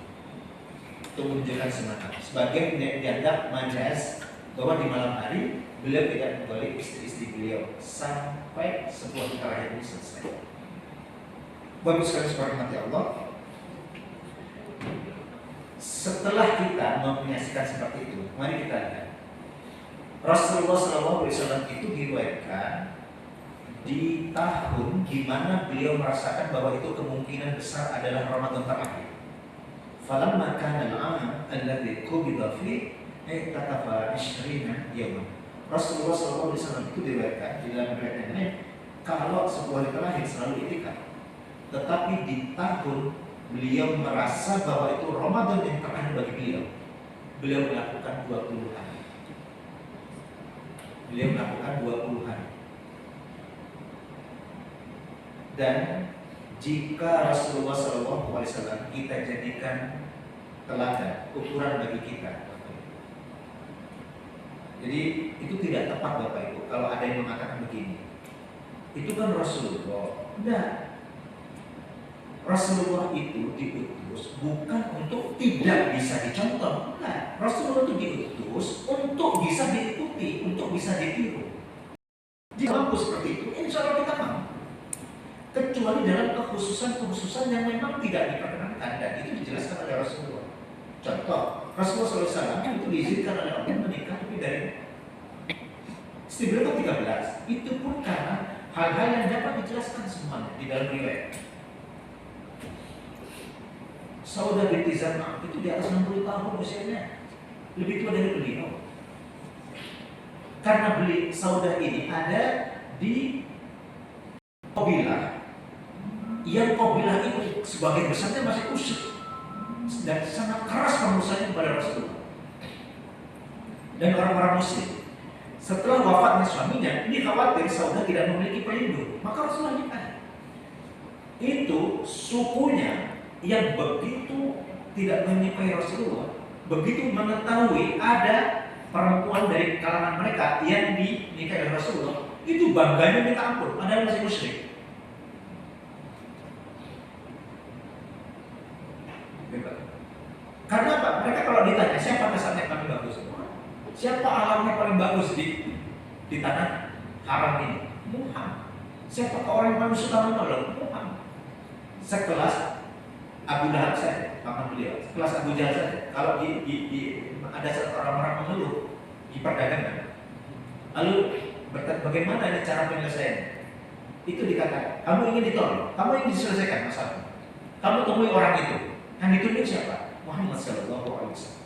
S1: untuk menunjukkan semangat. Sebagian dianggap majaz bahwa di malam hari beliau tidak membalik istri-istri beliau sampai sebuah terakhir ini selesai. Bapak sekalian subhanahu Allah, setelah kita menyaksikan seperti itu, mari kita lihat Rasulullah SAW itu diriwayatkan di tahun di mana beliau merasakan bahwa itu kemungkinan besar adalah Ramadan terakhir. Falamma kana al-'am alladhi qubida fi i'takafa 20 yawman. Rasulullah SAW itu diriwayatkan di dalam riwayat ini kalau sebuah hari terakhir selalu itikaf. Tetapi di tahun beliau merasa bahwa itu Ramadan yang terakhir bagi beliau melakukan 20 hari. Beliau melakukan 20 hari. Dan jika Rasulullah SAW kita jadikan teladan, ukuran bagi kita, jadi itu tidak tepat Bapak Ibu kalau ada yang mengatakan begini, itu kan Rasulullah. Enggak, Rasulullah itu diutus bukan untuk tidak bisa dicontoh. Enggak, Rasulullah itu diutus untuk bisa diikuti, untuk bisa ditiru. Jika mampu seperti itu, insya Allah kita mampu. kecuali dalam kekhususan yang memang tidak diperkenankan, dan itu dijelaskan oleh Rasulullah. Contoh, Rasulullah SAW itu diizinkan oleh Allah menikah lebih dari istri beliau 13. Itu pun karena hal-hal yang dapat dijelaskan semuanya di dalam riwayat. Saudah binti Zam'ah itu di atas 60 tahun usianya, lebih tua dari beliau. Karena Saudah ini ada di kabilah yang kabilah itu sebagian besarnya masih usyuk dan sangat keras pengurusnya kepada Rasulullah dan orang-orang muslim. Setelah wafatnya suaminya, ini khawatir Saudah tidak memiliki pelindung, maka Rasulullah nikah. Itu sukunya yang begitu tidak menyukai Rasulullah, begitu mengetahui ada perempuan dari kalangan mereka yang dinikahi oleh Rasulullah, itu bangganya minta ampun, padahal masih musyrik. Karena apa? Mereka kalau ditanya siapa kesannya paling bagus, siapa alamnya paling bagus di tanah haram ini, Muhammad. Siapa orang yang paling suka menolong, Muhammad. Sekelas Abu Lahab saja, paman beliau, sekelas Abu Jahal saja. Kalau ada orang-orang mengeluh di perdagangan, lalu bagaimana ini cara penyelesaian? Itu dikatakan, kamu ingin ditolong, kamu ingin diselesaikan masalah, kamu temui orang itu. Yang ditunjuk siapa? Muhammad Sallallahu Alaihi Wasallam.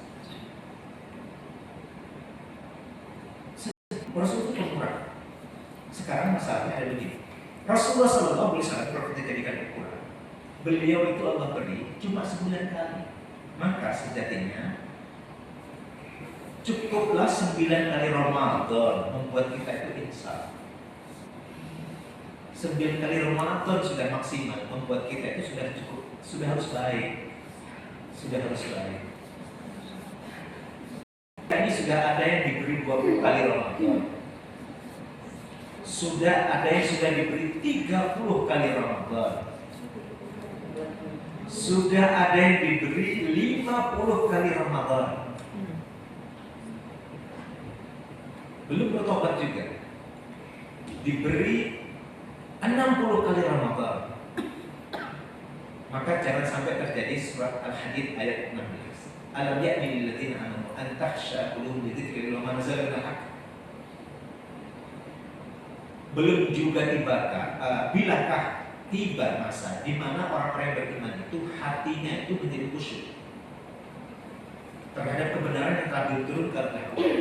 S1: Rasul itu pemurah. Sekarang masalahnya ada begini. Rasulullah Sallallahu Alaihi Wasallam kalau kita jadikan ukuran, beliau itu Allah beri cuma 9 kali. Maka sejatinya cukuplah 9 kali Ramadan membuat kita itu insaf. 9 kali Ramadan sudah maksimal membuat kita itu sudah cukup, sudah harus baik. Sudah harus baik. Ini sudah ada yang diberi 20 kali Ramadan. Sudah ada yang sudah diberi 30 kali Ramadan. Sudah ada yang diberi 50 kali Ramadan. Belum bertobat juga. Diberi 60 kali Ramadan. Maka jangan sampai terjadi surat Al-Hadid ayat 16. Alam ya'ni lil ladzina amanu an takhsha qulubuhum li dzikrillah wa ma nazala minal haqq. Belum juga bilakah tiba masa di mana orang-orang yang beriman itu hatinya itu menjadi khusyuk terhadap kebenaran yang telah diturunkan oleh Allah,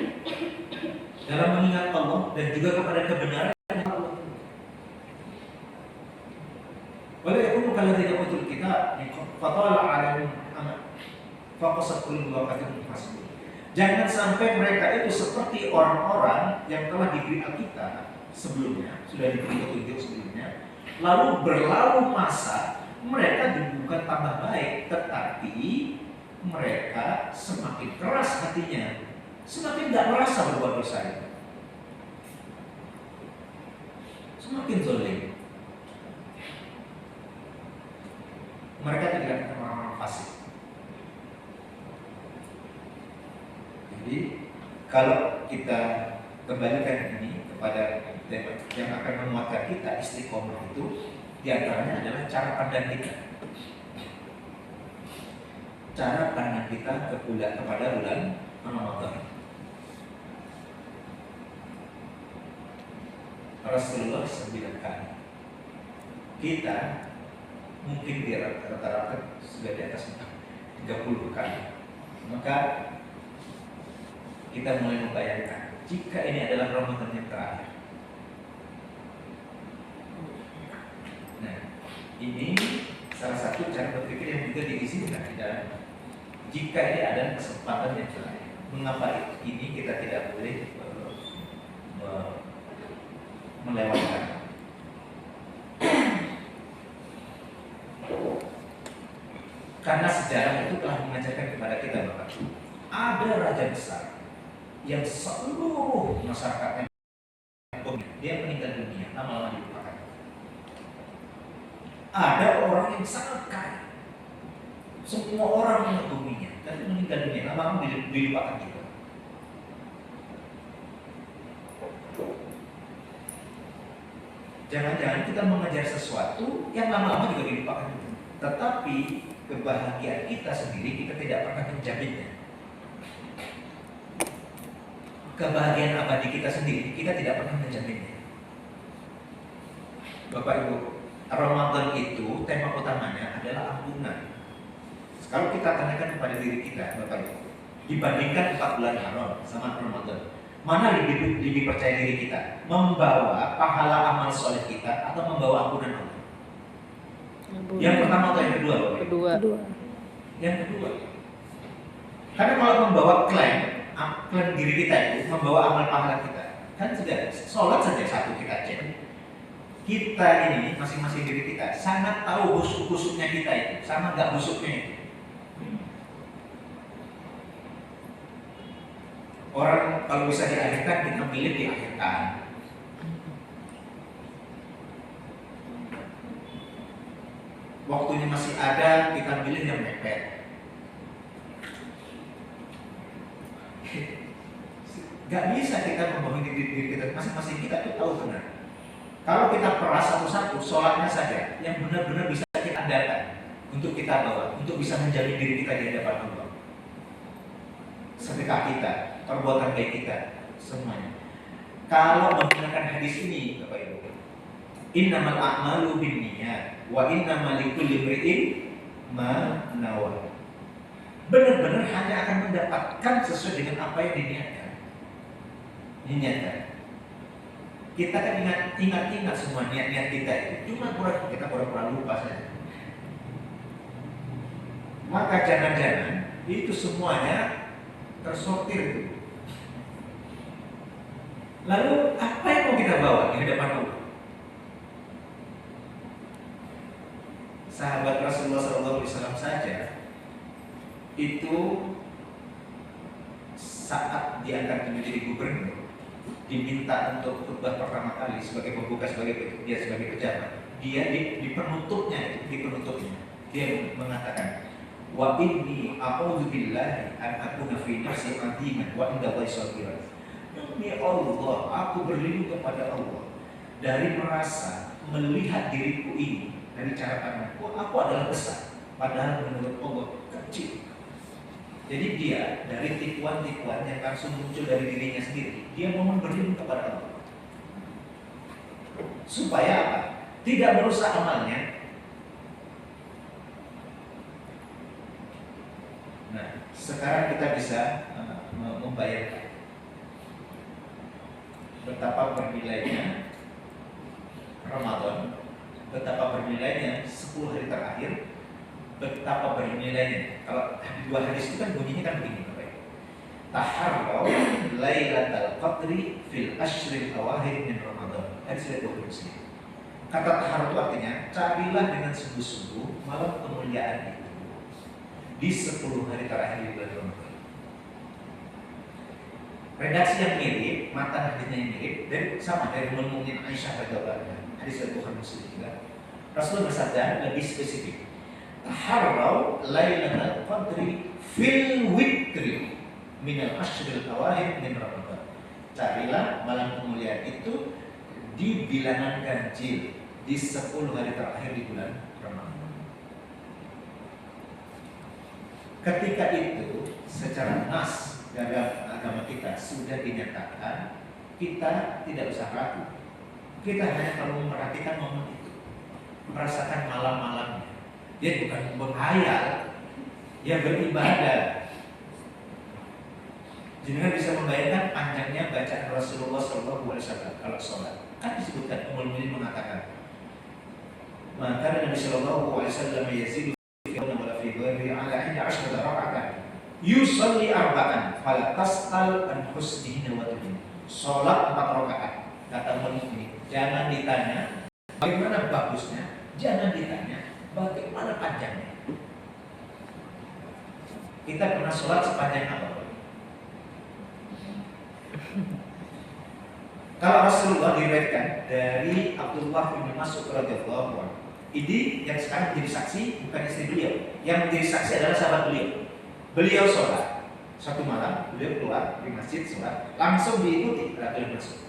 S1: dalam mengingat Allah dan juga kepada kebenaran yang Allah. Wala yakunu kalladzina utul kitab fatala 'alaihim amad faqasat qulubuhum wa katsirun fasiqun. Jangan sampai mereka itu seperti orang-orang yang telah diberi Alkitab sebelumnya, sudah diberi petunjuk sebelumnya, lalu berlalu masa mereka bukan tambah baik, tetapi mereka semakin keras hatinya, semakin tidak merasa berbuat dosa itu, semakin zalim. Mereka tidak akan orang-orang fasik. Jadi kalau kita kembalikan ini kepada yang akan menguatkan kita istiqomah itu, diantaranya adalah cara pandang kita. Cara pandang kita kepada bulan Ramadan. Rasulullah 9 kali. Kita mungkin di rata-rata sudah di atas 30 kali. Maka kita mulai membayangkan jika ini adalah Ramadan yang terakhir. Nah, ini salah satu cara berpikir yang juga diizinkan di dalam. Jika ini adalah kesempatan yang terakhir, mengapa ini kita tidak boleh melewatkan? Karena sejarah itu telah mengajarkan kepada kita bahwa ada raja besar yang seluruh masyarakatnya dia meninggal dunia, lama-lama dilupakan. Ada orang yang sangat kaya, semua orang mengaguminya, tapi meninggal dunia, lama-lama dilupakan juga. Jangan-jangan kita mengejar sesuatu yang lama-lama juga dilupakan. Tetapi kebahagiaan kita sendiri kita tidak pernah menjaminnya. Kebahagiaan abadi kita sendiri kita tidak pernah menjaminnya. Bapak Ibu, Ramadan itu tema utamanya adalah ampunan. Kalau kita tanyakan kepada diri kita, Bapak Ibu, dibandingkan 4 bulan Haram sama Ramadan, mana lebih percaya diri kita? Membawa pahala amal soleh kita atau membawa ampunan Allah? Yang pertama atau yang kedua, Bapak?
S2: Kedua.
S1: Yang kedua. Karena kalau membawa klaim diri kita itu membawa amal pahala kita, kan sudah sholat saja satu kita cek. Kita ini masing-masing diri kita sangat tahu busuk-busuknya kita itu, sama nggak busuknya itu. Orang kalau bisa diakhirkan, kita pilih diakhirkan. Waktunya masih ada, kita pilih yang mepet. Gak bisa kita membangun diri kita, masing-masing kita itu tahu benar. Kalau kita peras satu-satu, sholatnya saja yang benar-benar bisa kita andalkan untuk kita bawa, untuk bisa menjamin diri kita di hadapan Allah. Sedekah kita, perbuatan baik kita, semuanya. Kalau menggunakan hadis ini, Bapak Ibu, innamal a'malu binniyat wa innamal likulli imri'in ma nawa. Benar-benar hanya akan mendapatkan sesuai dengan apa yang diniatkan. Kita kan ingat semua niat-niat kita itu, cuma kita pura-pura lupa saja. Maka jangan-jangan itu semuanya tersortir. Lalu apa yang mau kita bawa di hadapan Allah? Sahabat Rasulullah SAW saja itu saat diangkat menjadi gubernur, diminta untuk khutbah pertama kali sebagai pembuka, sebagai pejabat, dia di penutupnya dia mengatakan, wa inni a'udzu billahi an akuna fi nafsi adiman wa inda Allahi sabiran. Demi Allah, aku berlindung kepada Allah dari merasa melihat diriku ini dari cara pandangku, aku adalah besar, padahal menurut Allah kecil. Jadi dia dari tipuan-tipuan yang langsung muncul dari dirinya sendiri, dia mohon berlindung kepada Allah. Supaya apa? Tidak merusak amalnya. Nah, sekarang kita bisa membayangkan betapa bernilainya Ramadan, betapa bernilainya 10 hari terakhir, betapa bernilainya. Kalau dua hadis itu kan bunyinya kan begini, Bapak. Taharraw lailatal qadri fil ashril awakhir min Ramadan. Hadis riwayat Muslim. Kata taharraw itu artinya carilah dengan sungguh-sungguh malam kemuliaan itu di 10 hari terakhir di bulan Ramadan. Redaksi yang mirip, matan hadisnya yang mirip, dan sama dari Ummul Mukminin Aisyah radhiyallahu anha. Hadis riwayat Muslim juga. Rasulullah bersabda lebih spesifik. Taharraw lailatul qadri fil witri minal ashril awakhir min Ramadan. Carilah malam kemuliaan itu di bilangan ganjil di 10 hari terakhir di bulan Ramadan. Ketika itu secara nas dalam agama kita sudah dinyatakan, kita tidak usah ragu. Kita hanya perlu memperhatikan momen itu, merasakan malam-malamnya. Dia bukan menghayal, dia beribadah. Jangan bisa membayangkan panjangnya bacaan Rasulullah SAW kalau sholat. Kan disebutkan Ummul Mukminin mengatakan, maka Nabi SAW yazidu fi wala fi ghairi ala 11 raka'atan yusalli arba'an fala tas'al an husnihi wa tudin. Sholat 4 rakaat. Kata Ummul Mukminin, jangan ditanya bagaimana bagusnya, jangan ditanya bagaimana panjangnya. Kita pernah sholat sepanjang apa? Kalau Rasulullah diriwayatkan dari Abdullah bin Mas'ud radhiyallahu anhu, ini yang sekarang menjadi saksi bukan istri beliau, yang menjadi saksi adalah sahabat beliau. Beliau sholat satu malam, beliau keluar di masjid sholat, langsung diikuti oleh Abdullah bin Mas'ud.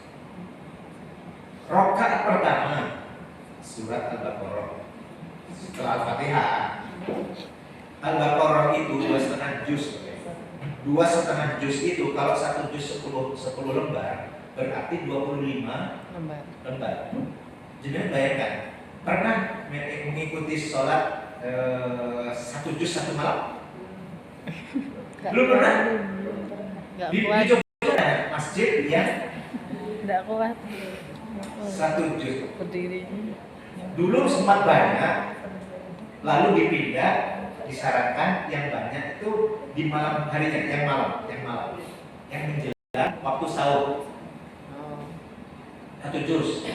S1: Rakaat pertama surat Al-Baqarah. Setelah Al-Fatihah, Al-Baqarah itu 2,5 juz. 2,5 juz itu kalau 1 juz 10 lembar berarti 25 lembar. Jadi bayangkan, pernah mengikuti sholat 1 juz 1 malam? Belum pernah?
S2: Nggak
S1: Di
S2: kuat.
S1: Jogja masjid yang
S2: Nggak kuat.
S1: 1 juz.
S2: Berdiri.
S1: Dulu sempat banyak, lalu dipindah, disarankan yang banyak itu di malam harinya, yang menjelang waktu sahur. 1 juz.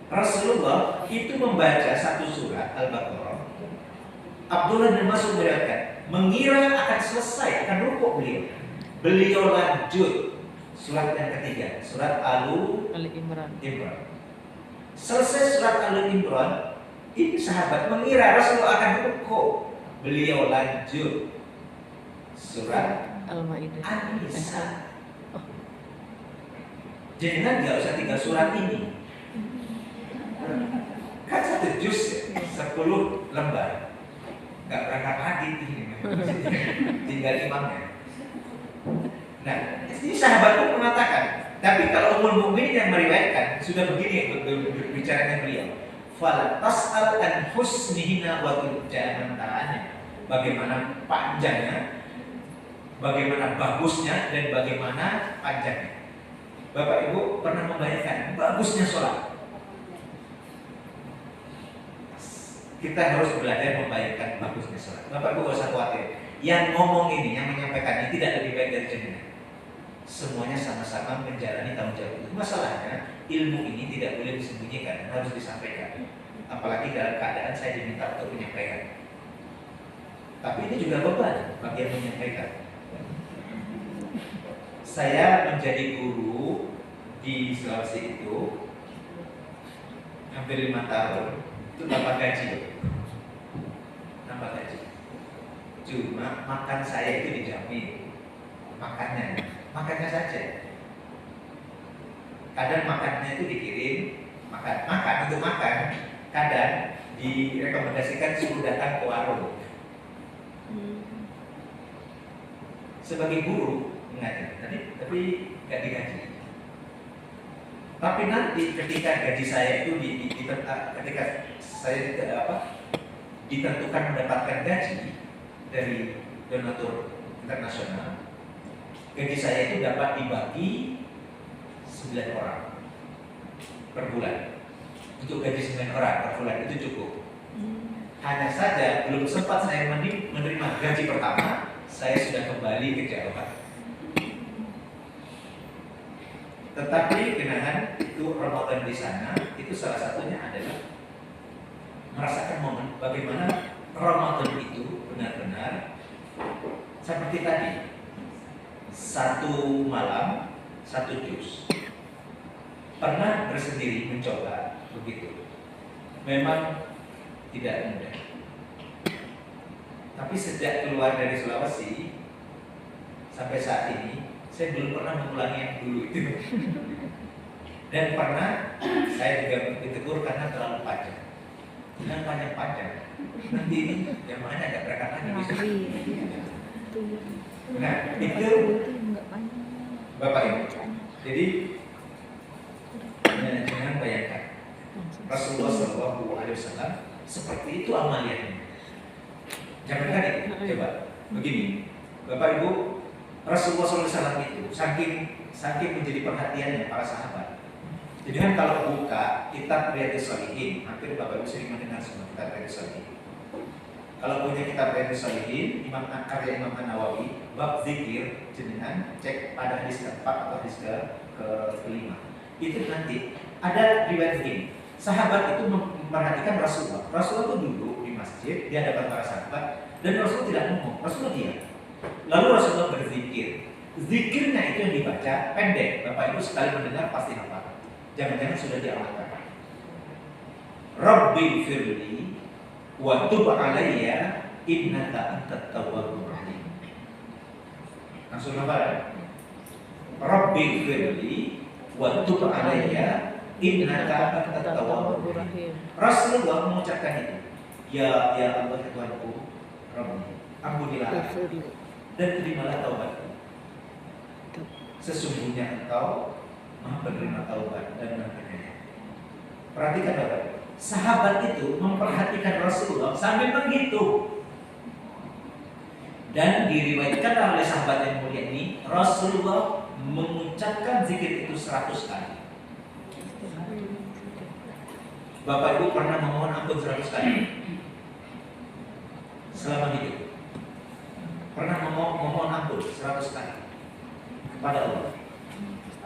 S1: Rasulullah itu membaca 1 surat Al-Baqarah. Abdullah bin Mas'ud meriwayatkan, mengira akan selesai, akan rukuk beliau lanjut surat yang ketiga, surat
S2: Ali Imran.
S1: Imran. Selesai surat Al-Imran, ini sahabat mengira Rasulullah akan rukuk, beliau lanjut surat
S2: Al-Maidah.
S1: An-Nisa. Jangan nggak usah 3 surat ini, kan 1 juz ya, 10 lembar, nggak berangkat lagi ini, tinggal imamnya. Nah, ini sahabat pun mengatakan, tapi kalau Ummul Mukminin yang meriwayatkan sudah begini berbicaranya beliau. Fala tas'al an husnihina wa turjanantaannya. Bagaimana panjangnya, bagaimana bagusnya dan bagaimana panjangnya. Bapak Ibu pernah membayangkan bagusnya sholat? Kita harus belajar membayangkan bagusnya sholat. Bapak Ibu gak usah khawatir. Yang ngomong ini, yang menyampaikan ini tidak lebih baik dari jenengan. Semuanya sama-sama menjalani tanggung jawab itu. Masalahnya ilmu ini tidak boleh disembunyikan, harus disampaikan. Apalagi dalam keadaan saya diminta untuk menyampaikan. Tapi ini juga beban bagi yang menyampaikan. Saya menjadi guru di Sulawesi itu hampir 5 tahun, itu dapat gaji. Dapat gaji. Cuma makan saya itu dijamin. Makannya saja. Kadang makannya itu dikirim, makan untuk makan. Kadang direkomendasikan suruh datang ke warung. Sebagai guru mengajar, tapi nggak digaji. Tapi nanti ketika gaji saya itu ketika saya ditentukan mendapatkan gaji dari donatur internasional, gaji saya itu dapat dibagi 9 orang per bulan. Untuk gaji 9 orang per bulan itu cukup. Hanya saja belum sempat saya menerima gaji pertama, saya sudah kembali ke Jawa. Tetapi kenangan itu Ramadan di sana, itu salah satunya adalah merasakan momen bagaimana Ramadan itu benar-benar seperti tadi. 1 malam 1 juz. Pernah bersendiri mencoba begitu. Memang tidak mudah. Tapi sejak keluar dari Sulawesi sampai saat ini, saya belum pernah mengulangi yang dulu itu. Dan pernah saya juga ditegur karena terlalu panjang. Jangan panjang-panjang. Nanti ini jamaahnya agak berangkat lagi. Nah, itu Bapak Ibu. Jadi jangan bayangkan Rasulullah SAW seperti itu amaliyahnya. Jangan kan itu, coba begini, Bapak Ibu, Rasulullah SAW itu saking menjadi perhatiannya para sahabat. Jadi kan kalau buka kitab Riyadhus Shalihin, hampir Bapak Ibu sering mendengar semua kitab Riyadhus Shalihin. Kalau punya kitab Riyadhus Shalihin, karya Imam An-Nawawi, bab zikir, jenengan cek pada hadis ke-4 atau hadis ke-5. Itu nanti ada riwayat begini. Sahabat itu memperhatikan Rasulullah. Rasulullah itu duduk di masjid di hadapan para sahabat dan Rasulullah tidak ngomong. Rasulullah diam. Lalu Rasulullah berzikir. Zikirnya itu yang dibaca pendek. Bapak Ibu sekali mendengar pasti hafal. Jangan-jangan sudah diamalkan. Rabbi firli wa tub alayya innaka antat tawwabur rahim. Langsung hafal. Rabbi firli wa tub alayya innaka antat tawwabur rahim. Rasulullah mengucapkan itu. Ya Allah Tuhanku, Rabbi, ampunilah aku dan terimalah taubatku. Sesungguhnya Engkau Maha penerima taubat dan Maha penyayang. Perhatikan Bapak, sahabat itu memperhatikan Rasulullah sambil menghitung. Dan diriwayatkan oleh sahabat yang mulia ini, Rasulullah mengucapkan zikir itu 100 kali. Bapak Ibu pernah memohon ampun 100 kali selama hidup? Pernah memohon ampun 100 kali kepada Allah?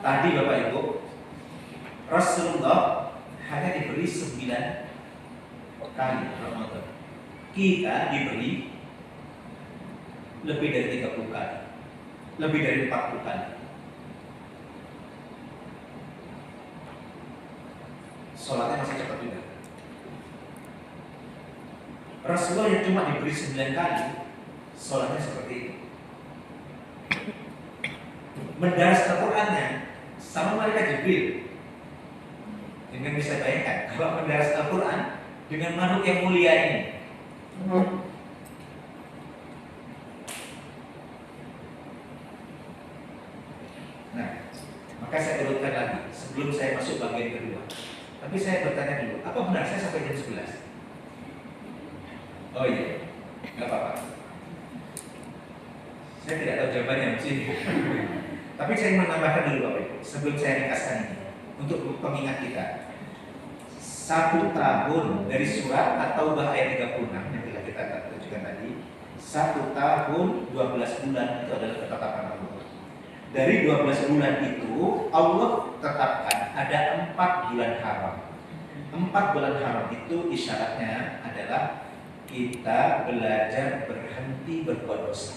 S1: Tadi Bapak Ibu, Rasulullah hanya diberi 9 kali Ramadan. Kita diberi lebih dari 30 kali, lebih dari 40 kali. Sholatnya masih cepat juga. Rasulullah yang cuma diberi 9 kali, sholatnya seperti itu. Mendaras Al-Qurannya sama malaikat Jibril. Dengan bisa bayangkan kalau mendaras Al-Quran dengan makhluk yang mulia ini. Nah, maka saya urutkan lagi sebelum saya masuk bagian kedua. Tapi saya bertanya dulu, apa benar saya sampai jam 11? Oh iya, nggak apa-apa. Saya tidak tahu jawabannya mesti. Tapi saya menambahkan dulu Bapak Ibu, sebelum saya ringkaskan ini untuk pengingat kita. 1 tahun dari surat At-Taubah ayat 36 yang telah kita tunjukkan tadi, 1 tahun 12 bulan itu adalah ketetapan Allah. Dari 12 bulan itu Allah tetapkan ada 4 bulan haram. 4 bulan haram itu isyaratnya adalah kita belajar berhenti berbuat dosa,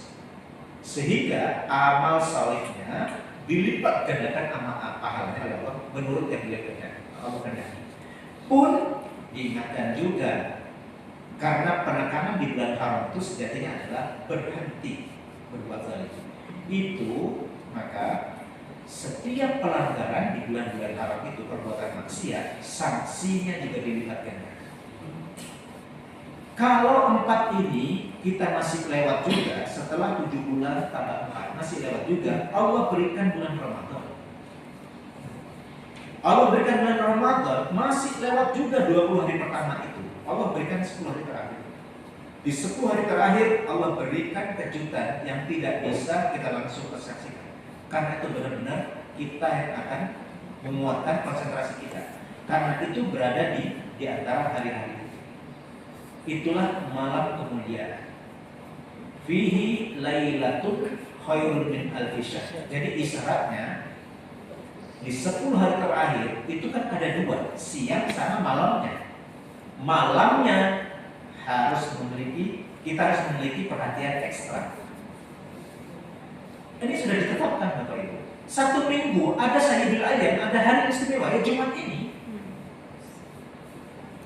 S1: sehingga amal salehnya dilipat gandakan pahalanya oleh Allah menurut yang beliau kehendaki. Pun diingatkan juga karena penekanan di bulan haram itu sejatinya adalah berhenti berbuat zalim. Itu maka setiap pelanggaran di bulan-bulan haram itu perbuatan maksiat, sanksinya juga dilipat gandakan. Kalau 4 ini kita masih lewat juga, setelah 7 bulan tambah 4 masih lewat juga, Allah berikan bulan Ramadan. Allah berikan bulan Ramadan masih lewat juga 20 hari pertama itu. Allah berikan 10 hari terakhir. Di 10 hari terakhir Allah berikan kejutan yang tidak bisa kita langsung persaksikan. Karena itu benar-benar kita yang akan menguatkan konsentrasi kita. Karena itu berada di antara hari-hari. Itulah malam kemuliaan. Fihi lailatul khairun min alfi syahr. Jadi isyaratnya di 10 hari terakhir itu kan ada 2, siang sama malamnya. Malamnya kita harus memiliki perhatian ekstra. Ini sudah ditetapkan Bapak Ibu. 1 minggu ada Sayyidul Ayyam, ada hari istimewa ya Jumat ini.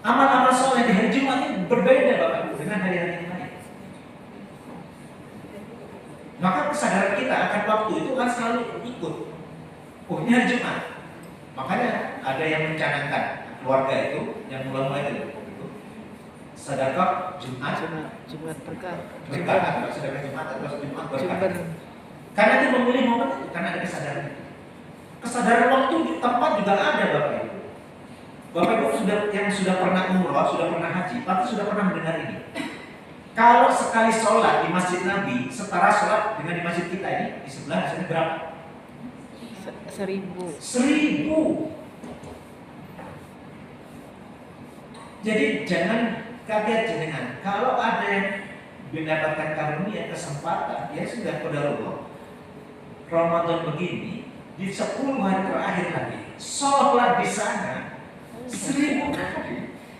S1: Amal-amal soleh di hari Jumat ini berbeda Bapak Ibu dengan hari-hari yang lain. Maka kesadaran kita akan waktu itu kan selalu ikut. Oh ini hari Jumat. Makanya ada yang mencanangkan keluarga itu yang mulai itu sedekah Jumat
S2: berkah.
S1: Sedekah Jumat atau Jumat berkah. Karena dia memilih momen itu karena ada kesadaran. Kesadaran waktu di tempat juga ada Bapak Ibu. Bapak Ibu yang sudah pernah umroh, sudah pernah haji, pasti sudah pernah mendengar ini. Kalau sekali sholat di Masjid Nabi setara sholat dengan di masjid kita ini di sebelah hasilnya berapa?
S2: 1000. Jadi jangan kaget jenengan. Kalau ada yang mendapatkan karunia kesempatan, ya sudah qadarullah. Ramadan begini di 10 hari terakhir lagi sholat di sana 1000 kali.